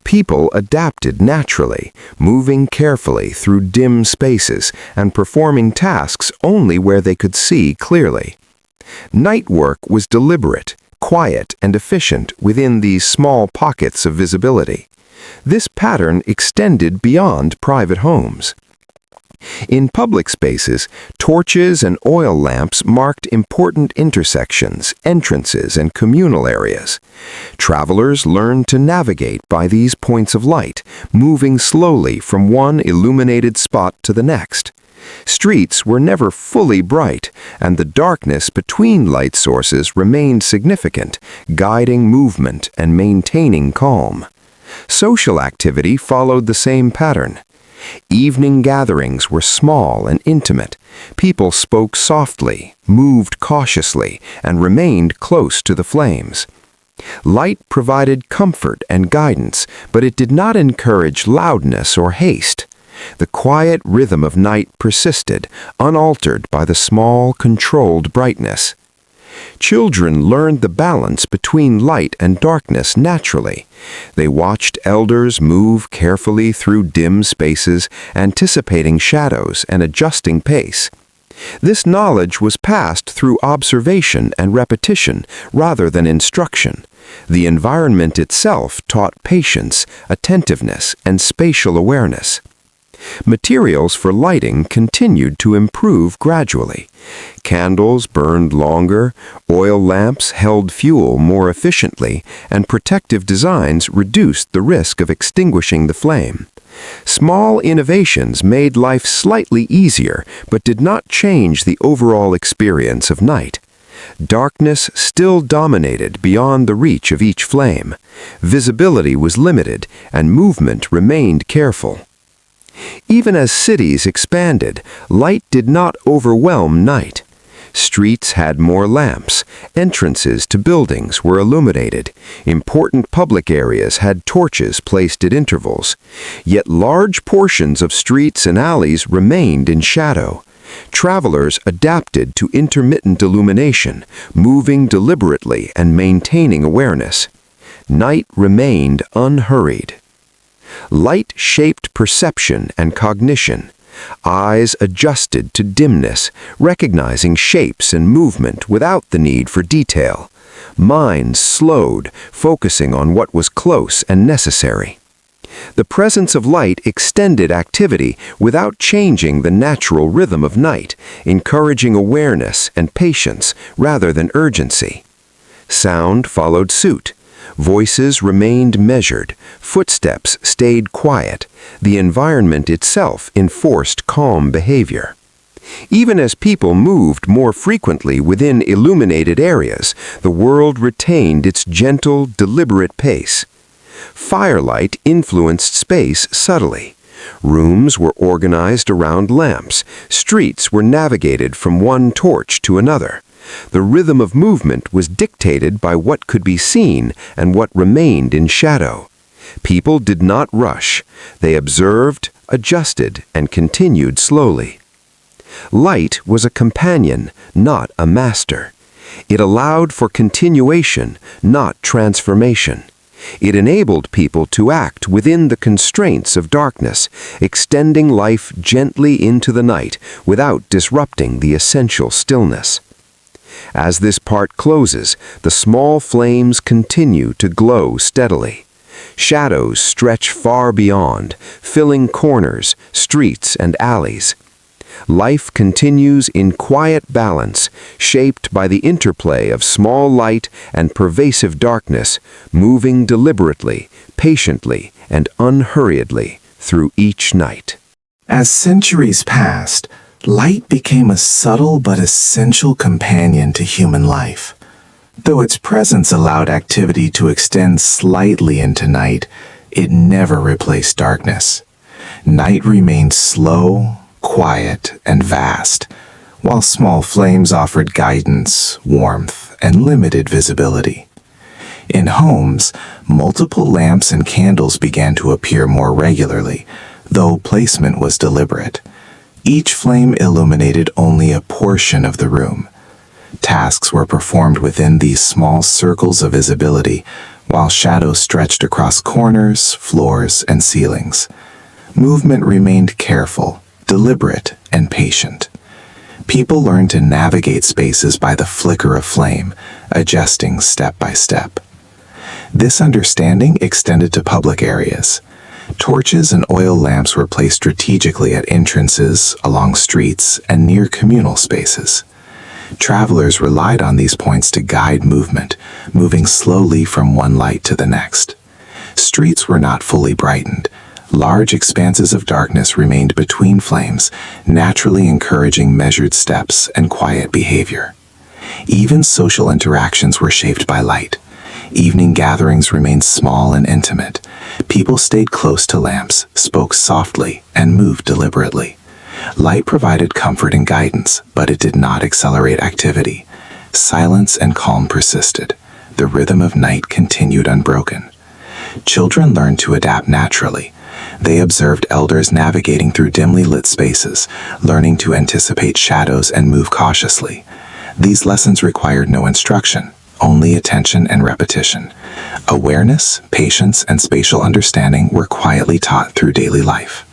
S3: People adapted naturally, moving carefully through dim spaces and performing tasks only where they could see clearly. Night work was deliberate, quiet, and efficient within these small pockets of visibility. This pattern extended beyond private homes. In public spaces, torches and oil lamps marked important intersections, entrances, and communal areas. Travelers learned to navigate by these points of light, moving slowly from one illuminated spot to the next. Streets were never fully bright, and the darkness between light sources remained significant, guiding movement and maintaining calm. Social activity followed the same pattern. Evening gatherings were small and intimate. People spoke softly, moved cautiously, and remained close to the flames. Light provided comfort and guidance, but it did not encourage loudness or haste. The quiet rhythm of night persisted, unaltered by the small, controlled brightness. Children learned the balance between light and darkness naturally. They watched elders move carefully through dim spaces, anticipating shadows and adjusting pace. This knowledge was passed through observation and repetition rather than instruction. The environment itself taught patience, attentiveness, and spatial awareness. Materials for lighting continued to improve gradually. Candles burned longer, oil lamps held fuel more efficiently, and protective designs reduced the risk of extinguishing the flame. Small innovations made life slightly easier, but did not change the overall experience of night. Darkness still dominated beyond the reach of each flame. Visibility was limited, and movement remained careful. Even as cities expanded, light did not overwhelm night. Streets had more lamps, entrances to buildings were illuminated, important public areas had torches placed at intervals. Yet large portions of streets and alleys remained in shadow. Travelers adapted to intermittent illumination, moving deliberately and maintaining awareness. Night remained unhurried. Light shaped perception and cognition. Eyes adjusted to dimness, recognizing shapes and movement without the need for detail. Minds slowed, focusing on what was close and necessary. The presence of light extended activity without changing the natural rhythm of night, encouraging awareness and patience rather than urgency. Sound followed suit. Voices remained measured, footsteps stayed quiet, the environment itself enforced calm behavior. Even as people moved more frequently within illuminated areas, the world retained its gentle, deliberate pace. Firelight influenced space subtly. Rooms were organized around lamps, streets were navigated from one torch to another. The rhythm of movement was dictated by what could be seen and what remained in shadow. People did not rush. They observed, adjusted, and continued slowly. Light was a companion, not a master. It allowed for continuation, not transformation.
S1: It enabled people to act within the constraints of darkness, extending life gently into the night without disrupting the essential stillness. As this part closes, the small flames continue to glow steadily. Shadows stretch far beyond, filling corners, streets, and alleys. Life continues in quiet balance, shaped by the interplay of small light and pervasive darkness, moving deliberately, patiently, and unhurriedly through each night.
S3: As centuries passed, light became a subtle but essential companion to human life. Though its presence allowed activity to extend slightly into night, it never replaced darkness. Night remained slow, quiet, and vast, while small flames offered guidance, warmth, and limited visibility. In homes, multiple lamps and candles began to appear more regularly, though placement was deliberate. Each flame illuminated only a portion of the room. Tasks were performed within these small circles of visibility, while shadows stretched across corners, floors, and ceilings. Movement remained careful, deliberate, and patient. People learned to navigate spaces by the flicker of flame, adjusting step by step. This understanding extended to public areas. Torches and oil lamps were placed strategically at entrances, along streets, and near communal spaces. Travelers relied on these points to guide movement, moving slowly from one light to the next. Streets were not fully brightened. Large expanses of darkness remained between flames, naturally encouraging measured steps and quiet behavior. Even social interactions were shaped by light. Evening gatherings remained small and intimate. People stayed close to lamps, spoke softly, and moved deliberately. Light provided comfort and guidance, but it did not accelerate activity. Silence and calm persisted. The rhythm of night continued unbroken. Children learned to adapt naturally. They observed elders navigating through dimly lit spaces, learning to anticipate shadows and move cautiously. These lessons required no instruction, only attention and repetition. Awareness, patience, and spatial understanding were quietly taught through daily life.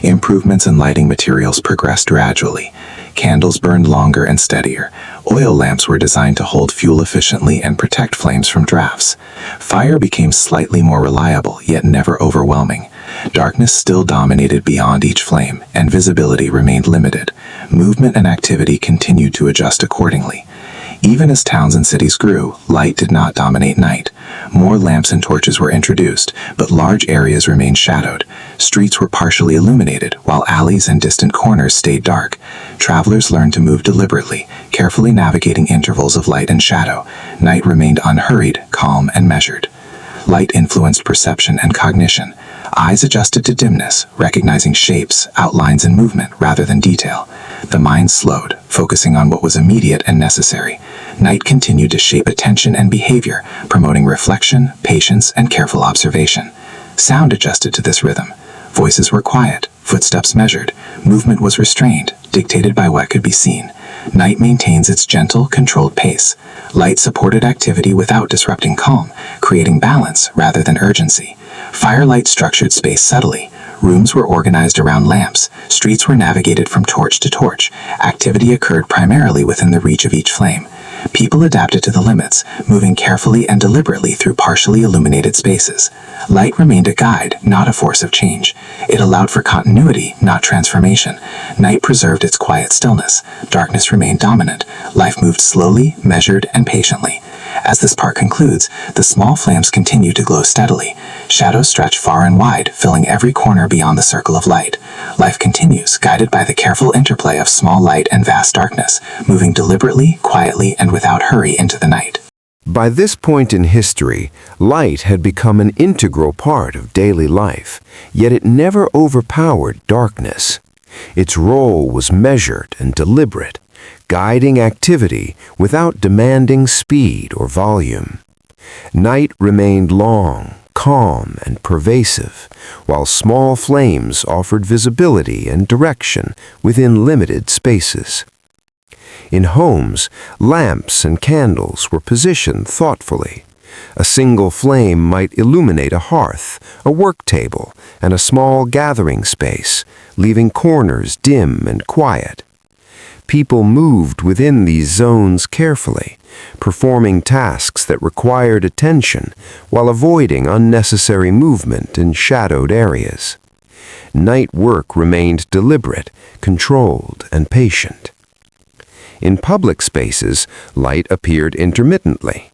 S3: Improvements in lighting materials progressed gradually. Candles burned longer and steadier. Oil lamps were designed to hold fuel efficiently and protect flames from drafts. Fire became slightly more reliable, yet never overwhelming. Darkness still dominated beyond each flame, and visibility remained limited. Movement and activity continued to adjust accordingly. Even as towns and cities grew, light did not dominate night. More lamps and torches were introduced, but large areas remained shadowed. Streets were partially illuminated, while alleys and distant corners stayed dark. Travelers learned to move deliberately, carefully navigating intervals of light and shadow. Night remained unhurried, calm, and measured. Light influenced perception and cognition. Eyes adjusted to dimness, recognizing shapes, outlines, and movement rather than detail. The mind slowed, focusing on what was immediate and necessary. Night continued to shape attention and behavior, promoting reflection, patience, and careful observation. Sound adjusted to this rhythm. Voices were quiet, footsteps measured, movement was restrained, dictated by what could be seen. Night maintains its gentle, controlled pace. Light supported activity without disrupting calm, creating balance rather than urgency. Firelight structured space subtly. Rooms were organized around lamps. Streets were navigated from torch to torch. Activity occurred primarily within the reach of each flame. People adapted to the limits, moving carefully and deliberately through partially illuminated spaces. Light remained a guide, not a force of change. It allowed for continuity, not transformation. Night preserved its quiet stillness. Darkness remained dominant. Life moved slowly, measured, and patiently. As this part concludes, the small flames continue to glow steadily. Shadows stretch far and wide, filling every corner beyond the circle of light. Life continues, guided by the careful interplay of small light and vast darkness, moving deliberately, quietly, and without hurry into the night.
S1: By this point in history, light had become an integral part of daily life, yet it never overpowered darkness. Its role was measured and deliberate, guiding activity without demanding speed or volume. Night remained long, calm, and pervasive, while small flames offered visibility and direction within limited spaces. In homes, lamps and candles were positioned thoughtfully. A single flame might illuminate a hearth, a work table, and a small gathering space, leaving corners dim and quiet. People moved within these zones carefully, performing tasks that required attention while avoiding unnecessary movement in shadowed areas. Night work remained deliberate, controlled, and patient. In public spaces, light appeared intermittently.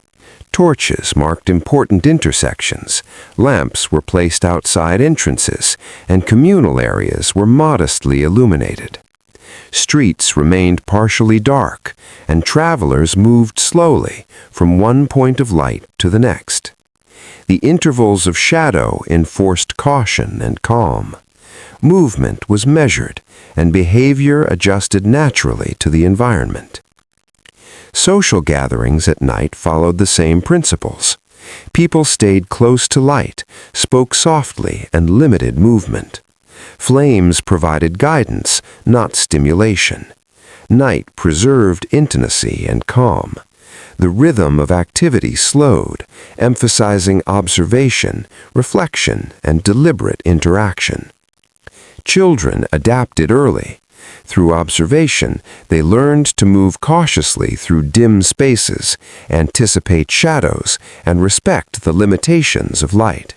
S1: Torches marked important intersections, lamps were placed outside entrances, and communal areas were modestly illuminated. Streets remained partially dark, and travelers moved slowly from one point of light to the next. The intervals of shadow enforced caution and calm. Movement was measured, and behavior adjusted naturally to the environment. Social gatherings at night followed the same principles. People stayed close to light, spoke softly, and limited movement. Flames provided guidance, not stimulation. Night preserved intimacy and calm. The rhythm of activity slowed, emphasizing observation, reflection, and deliberate interaction. Children adapted early. Through observation, they learned to move cautiously through dim spaces, anticipate shadows, and respect the limitations of light.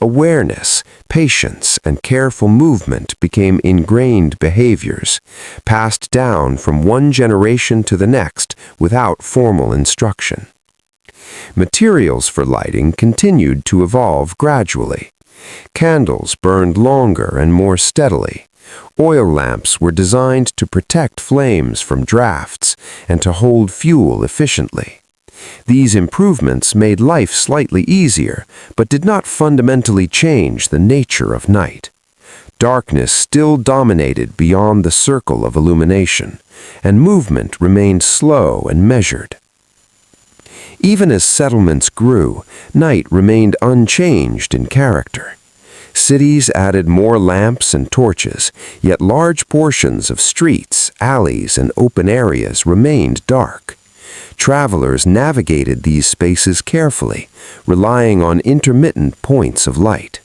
S1: Awareness, patience, and careful movement became ingrained behaviors, passed down from one generation to the next without formal instruction. Materials for lighting continued to evolve gradually. Candles burned longer and more steadily. Oil lamps were designed to protect flames from drafts and to hold fuel efficiently. These improvements made life slightly easier, but did not fundamentally change the nature of night. Darkness still dominated beyond the circle of illumination, and movement remained slow and measured. Even as settlements grew, night remained unchanged in character. Cities added more lamps and torches, yet large portions of streets, alleys, and open areas remained dark. Travelers navigated these spaces carefully, relying on intermittent points of light.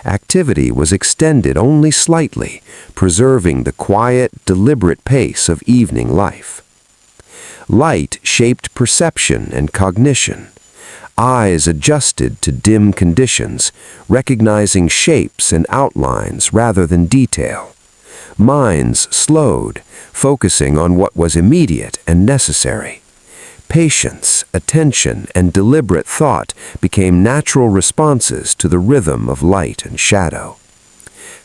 S1: Activity was extended only slightly, preserving the quiet, deliberate pace of evening life. Light shaped perception and cognition. Eyes adjusted to dim conditions, recognizing shapes and outlines rather than detail. Minds slowed, focusing on what was immediate and necessary. Patience, attention, and deliberate thought became natural responses to the rhythm of light and shadow.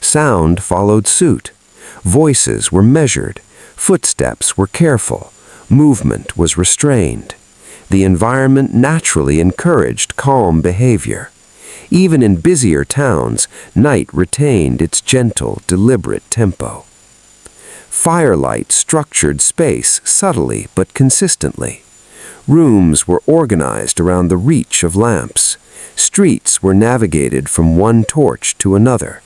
S1: Sound followed suit. Voices were measured, footsteps were careful, movement was restrained. The environment naturally encouraged calm behavior. Even in busier towns, night retained its gentle, deliberate tempo. Firelight structured space subtly but consistently. Rooms were organized around the reach of lamps. Streets were navigated from one torch to another.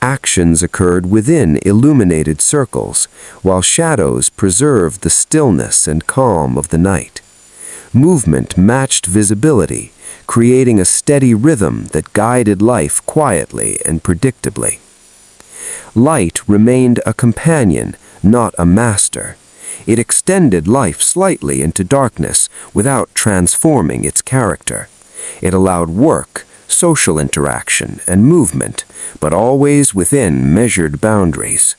S1: Actions occurred within illuminated circles, while shadows preserved the stillness and calm of the night. Movement matched visibility, creating a steady rhythm that guided life quietly and predictably. Light remained a companion, not a master. It extended life slightly into darkness without transforming its character. It allowed work, social interaction, and movement, but always within measured boundaries.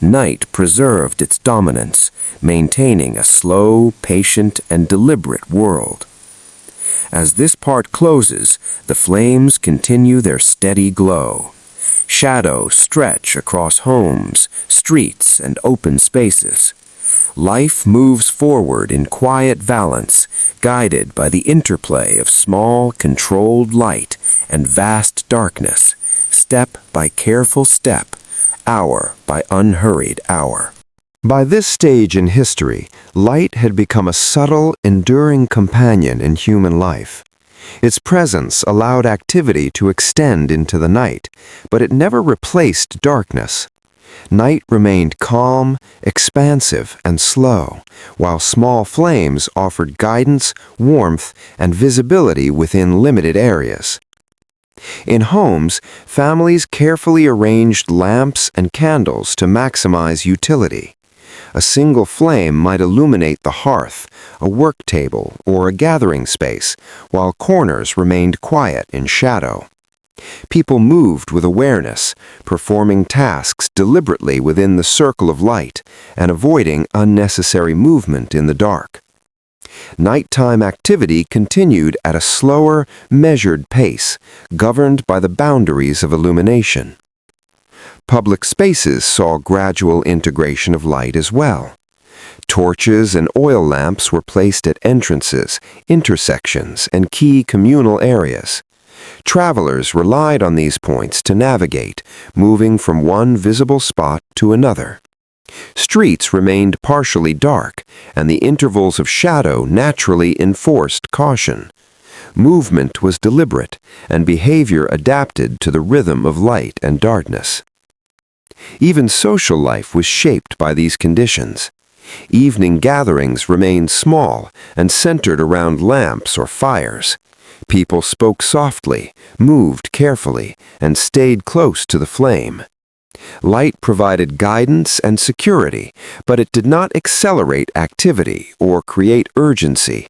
S1: Night preserved its dominance, maintaining a slow, patient, and deliberate world. As this part closes, the flames continue their steady glow. Shadows stretch across homes, streets, and open spaces. Life moves forward in quiet balance, guided by the interplay of small, controlled light and vast darkness, step by careful step, hour by unhurried hour.
S2: By this stage in history, light had become a subtle, enduring companion in human life. Its presence allowed activity to extend into the night, but it never replaced darkness.
S1: Night remained calm, expansive, and slow, while small flames offered guidance, warmth, and visibility within limited areas. In homes, families carefully arranged lamps and candles to maximize utility. A single flame might illuminate the hearth, a work table, or a gathering space, while corners remained quiet in shadow. People moved with awareness, performing tasks deliberately within the circle of light and avoiding unnecessary movement in the dark. Nighttime activity continued at a slower, measured pace, governed by the boundaries of illumination. Public spaces saw gradual integration of light as well. Torches and oil lamps were placed at entrances, intersections, and key communal areas. Travelers relied on these points to navigate, moving from one visible spot to another. Streets remained partially dark, and the intervals of shadow naturally enforced caution. Movement was deliberate, and behavior adapted to the rhythm of light and darkness. Even social life was shaped by these conditions. Evening gatherings remained small and centered around lamps or fires. People spoke softly, moved carefully, and stayed close to the flame. Light provided guidance and security, but it did not accelerate activity or create urgency.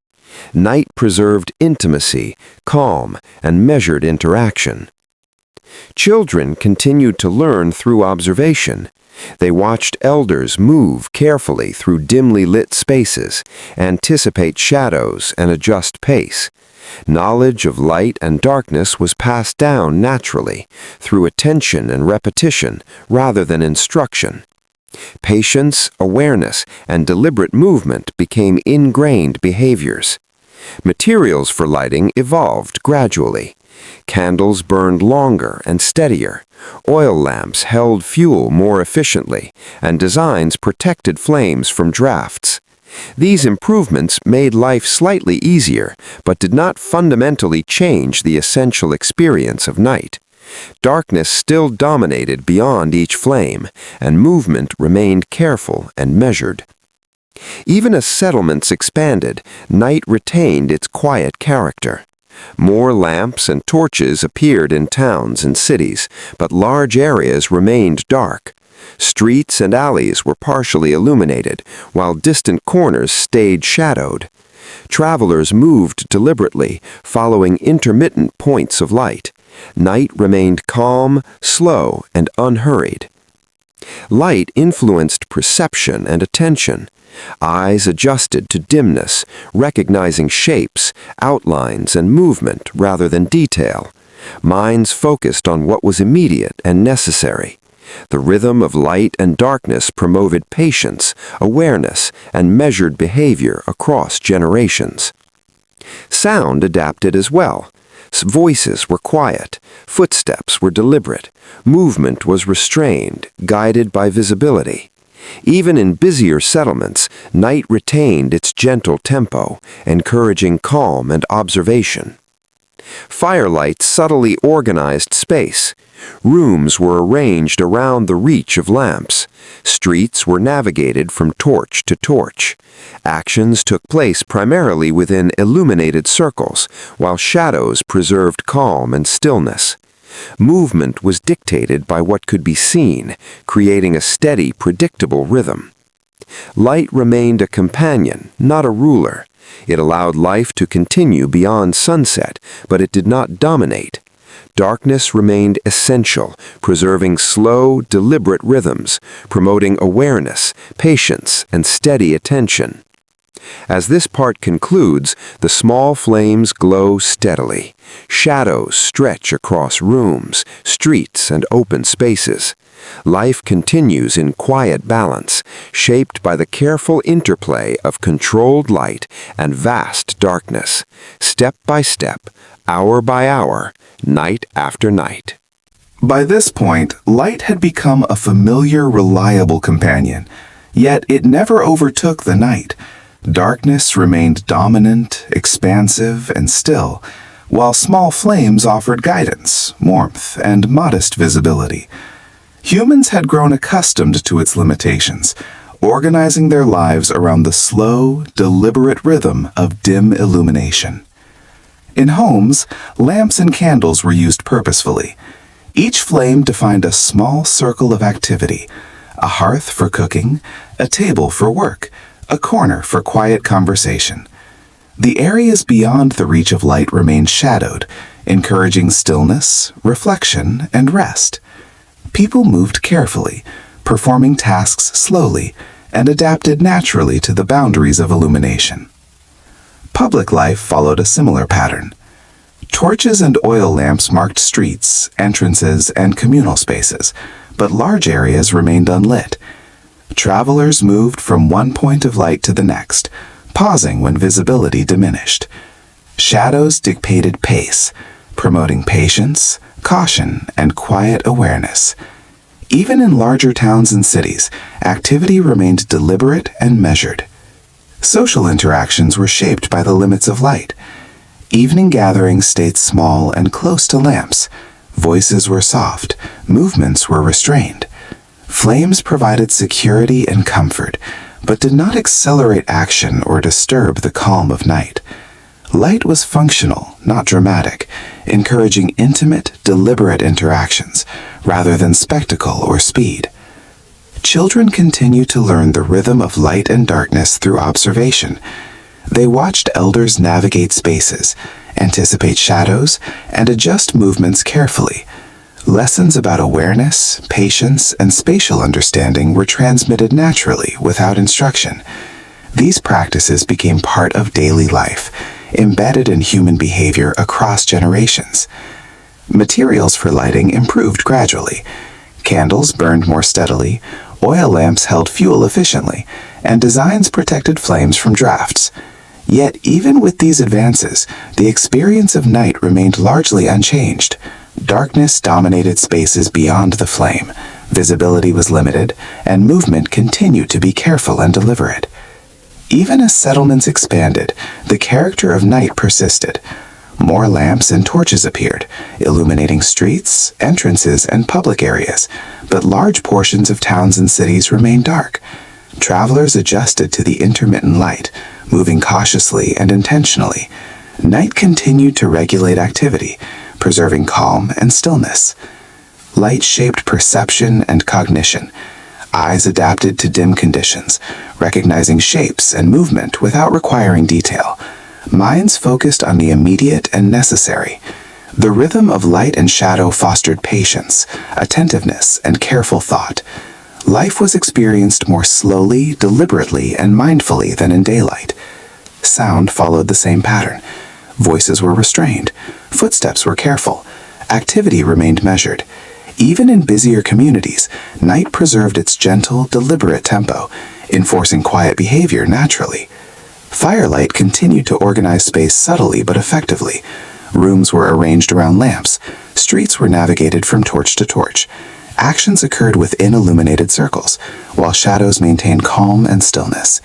S1: Night preserved intimacy, calm, and measured interaction. Children continued to learn through observation. They watched elders move carefully through dimly lit spaces, anticipate shadows, and adjust pace. Knowledge of light and darkness was passed down naturally, through attention and repetition rather than instruction. Patience, awareness, and deliberate movement became ingrained behaviors. Materials for lighting evolved gradually. Candles burned longer and steadier, oil lamps held fuel more efficiently, and designs protected flames from drafts. These improvements made life slightly easier, but did not fundamentally change the essential experience of night. Darkness still dominated beyond each flame, and movement remained careful and measured. Even as settlements expanded, night retained its quiet character. More lamps and torches appeared in towns and cities, but large areas remained dark. Streets and alleys were partially illuminated, while distant corners stayed shadowed. Travelers moved deliberately, following intermittent points of light. Night remained calm, slow, and unhurried. Light influenced perception and attention. Eyes adjusted to dimness, recognizing shapes, outlines, and movement rather than detail. Minds focused on what was immediate and necessary. The rhythm of light and darkness promoted patience, awareness, and measured behavior across generations. Sound adapted as well. Voices were quiet, footsteps were deliberate, movement was restrained, guided by visibility. Even in busier settlements, night retained its gentle tempo, encouraging calm and observation. Firelight subtly organized space. Rooms were arranged around the reach of lamps. Streets were navigated from torch to torch. Actions took place primarily within illuminated circles, while shadows preserved calm and stillness. Movement was dictated by what could be seen, creating a steady, predictable rhythm. Light remained a companion, not a ruler. It allowed life to continue beyond sunset, but it did not dominate. Darkness remained essential, preserving slow, deliberate rhythms, promoting awareness, patience, and steady attention. As this part concludes, the small flames glow steadily. Shadows stretch across rooms, streets, and open spaces. Life continues in quiet balance, shaped by the careful interplay of controlled light and vast darkness, step by step, hour by hour, night after night.
S3: By this point, light had become a familiar, reliable companion, yet it never overtook the night. Darkness remained dominant, expansive, and still, while small flames offered guidance, warmth, and modest visibility.
S4: Humans had grown accustomed to its limitations, organizing their lives around the slow, deliberate rhythm of dim illumination. In homes, lamps and candles were used purposefully. Each flame defined a small circle of activity: a hearth for cooking, a table for work, a corner for quiet conversation. The areas beyond the reach of light remained shadowed, encouraging stillness, reflection, and rest. People moved carefully, performing tasks slowly, and adapted naturally to the boundaries of illumination. Public life followed a similar pattern. Torches and oil lamps marked streets, entrances, and communal spaces, but large areas remained unlit. Travelers moved from one point of light to the next, pausing when visibility diminished. Shadows dictated pace, promoting patience, caution, and quiet awareness. Even in larger towns and cities, activity remained deliberate and measured. Social interactions were shaped by the limits of light. Evening gatherings stayed small and close to lamps. Voices were soft, movements were restrained. Flames provided security and comfort, but did not accelerate action or disturb the calm of night. Light was functional, not dramatic, encouraging intimate, deliberate interactions, rather than spectacle or speed. Children continue to learn the rhythm of light and darkness through observation. They watched elders navigate spaces, anticipate shadows, and adjust movements carefully. Lessons about awareness, patience, and spatial understanding were transmitted naturally without instruction. These practices became part of daily life, embedded in human behavior across generations. Materials for lighting improved gradually. Candles burned more steadily, oil lamps held fuel efficiently, and designs protected flames from drafts. Yet even with these advances, the experience of night remained largely unchanged. Darkness dominated spaces beyond the flame, visibility was limited, and movement continued to be careful and deliberate. Even as settlements expanded, the character of night persisted. More lamps and torches appeared, illuminating streets, entrances, and public areas, but large portions of towns and cities remained dark. Travelers adjusted to the intermittent light, moving cautiously and intentionally. Night continued to regulate activity, preserving calm and stillness. Light shaped perception and cognition. Eyes adapted to dim conditions, recognizing shapes and movement without requiring detail. Minds focused on the immediate and necessary. The rhythm of light and shadow fostered patience, attentiveness, and careful thought. Life was experienced more slowly, deliberately, and mindfully than in daylight. Sound followed the same pattern. Voices were restrained. Footsteps were careful. Activity remained measured. Even in busier communities, night preserved its gentle, deliberate tempo, enforcing quiet behavior naturally. Firelight continued to organize space subtly but effectively. Rooms were arranged around lamps. Streets were navigated from torch to torch. Actions occurred within illuminated circles, while shadows maintained calm and stillness.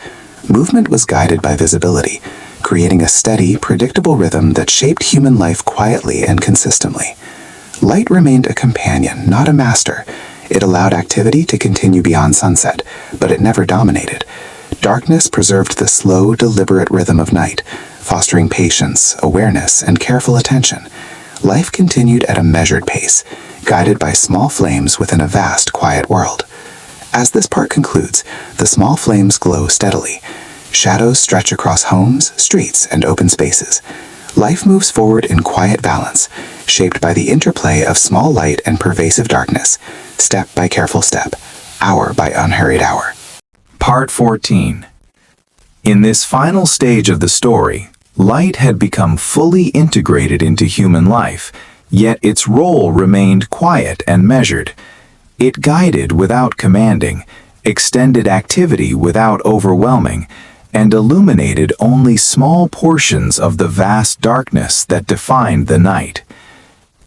S4: Movement was guided by visibility, creating a steady, predictable rhythm that shaped human life quietly and consistently. Light remained a companion, not a master. It allowed activity to continue beyond sunset, but it never dominated. Darkness preserved the slow, deliberate rhythm of night, fostering patience, awareness, and careful attention. Life continued at a measured pace, guided by small flames within a vast, quiet world. As this part concludes, the small flames glow steadily. Shadows stretch across homes, streets, and open spaces. Life moves forward in quiet balance, shaped by the interplay of small light and pervasive darkness, step by careful step, hour by unhurried hour.
S1: Part 14. In this final stage of the story, light had become fully integrated into human life, yet its role remained quiet and measured. It guided without commanding, extended activity without overwhelming, and illuminated only small portions of the vast darkness that defined the night.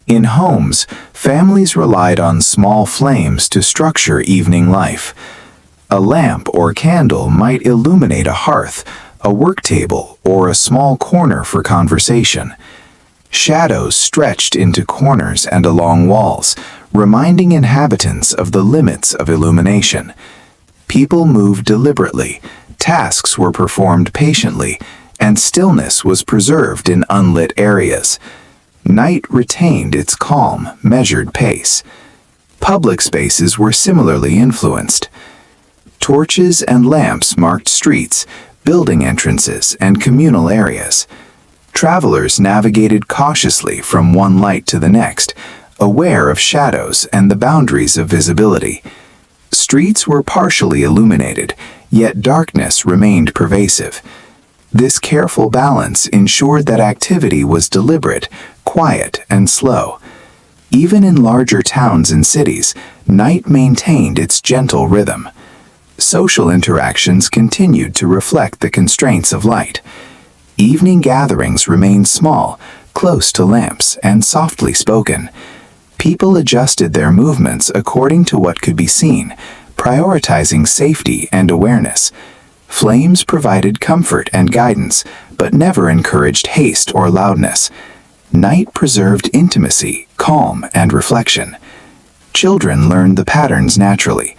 S1: In homes, families relied on small flames to structure evening life. A lamp or candle might illuminate a hearth, a work table, or a small corner for conversation. Shadows stretched into corners and along walls,
S4: reminding inhabitants of the limits of illumination. People moved deliberately, tasks were performed patiently, and stillness was preserved in unlit areas. Night retained its calm, measured pace. Public spaces were similarly influenced. Torches and lamps marked streets, building entrances, and communal areas. Travelers navigated cautiously from one light to the next, aware of shadows and the boundaries of visibility. Streets were partially illuminated, yet darkness remained pervasive. This careful balance ensured that activity was deliberate, quiet, and slow. Even in larger towns and cities, night maintained its gentle rhythm. Social interactions continued to reflect the constraints of light. Evening gatherings remained small, close to lamps, and softly spoken. People adjusted their movements according to what could be seen, prioritizing safety and awareness. Flames provided comfort and guidance, but never encouraged haste or loudness. Night preserved intimacy, calm, and reflection. Children learned the patterns naturally.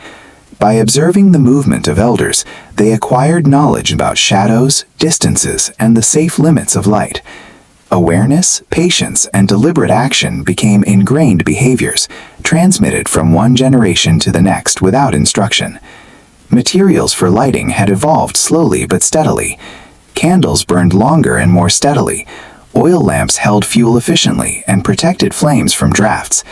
S4: By observing the movement of elders, they acquired knowledge about shadows, distances, and the safe limits of light. Awareness, patience, and deliberate action became ingrained behaviors, transmitted from one generation to the next without instruction. Materials for lighting had evolved slowly but steadily. Candles burned longer and more steadily. Oil lamps held fuel efficiently and protected flames from drafts.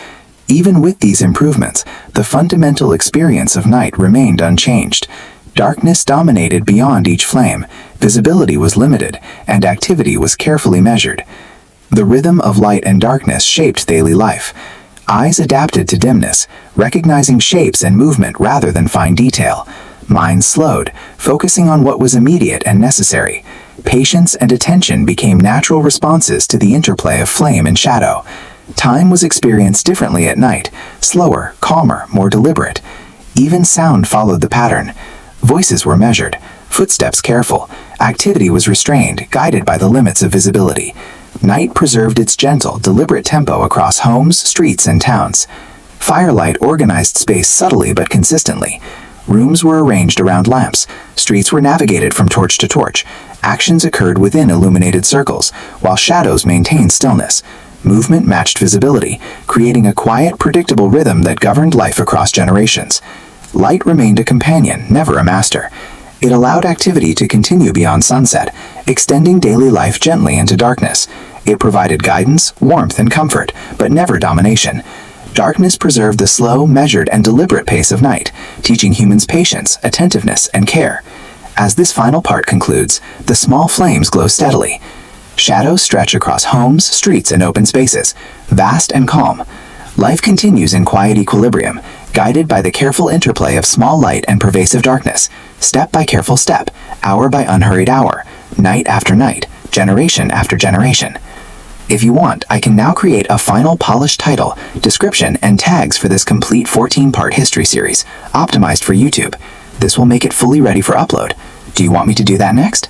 S4: Even with these improvements, the fundamental experience of night remained unchanged. Darkness dominated beyond each flame, visibility was limited, and activity was carefully measured. The rhythm of light and darkness shaped daily life. Eyes adapted to dimness, recognizing shapes and movement rather than fine detail. Minds slowed, focusing on what was immediate and necessary. Patience and attention became natural responses to the interplay of flame and shadow. Time was experienced differently at night, slower, calmer, more deliberate. Even sound followed the pattern. Voices were measured, footsteps careful. Activity was restrained, guided by the limits of visibility. Night preserved its gentle, deliberate tempo across homes, streets, and towns. Firelight organized space subtly but consistently. Rooms were arranged around lamps. Streets were navigated from torch to torch. Actions occurred within illuminated circles, while shadows maintained stillness. Movement matched visibility, creating a quiet, predictable rhythm that governed life across generations. Light remained a companion, never a master. It allowed activity to continue beyond sunset, extending daily life gently into darkness. It provided guidance, warmth, and comfort, but never domination. Darkness preserved the slow, measured, and deliberate pace of night, teaching humans patience, attentiveness, and care. As this final part concludes, the small flames glow steadily. Shadows stretch across homes, streets, and open spaces, vast and calm. Life continues in quiet equilibrium, guided by the careful interplay of small light and pervasive darkness, step by careful step, hour by unhurried hour, night after night, generation after generation. If you want, I can now create a final polished title, description, and tags for this complete 14-part history series, optimized for YouTube. This will make it fully ready for upload. Do you want me to do that next?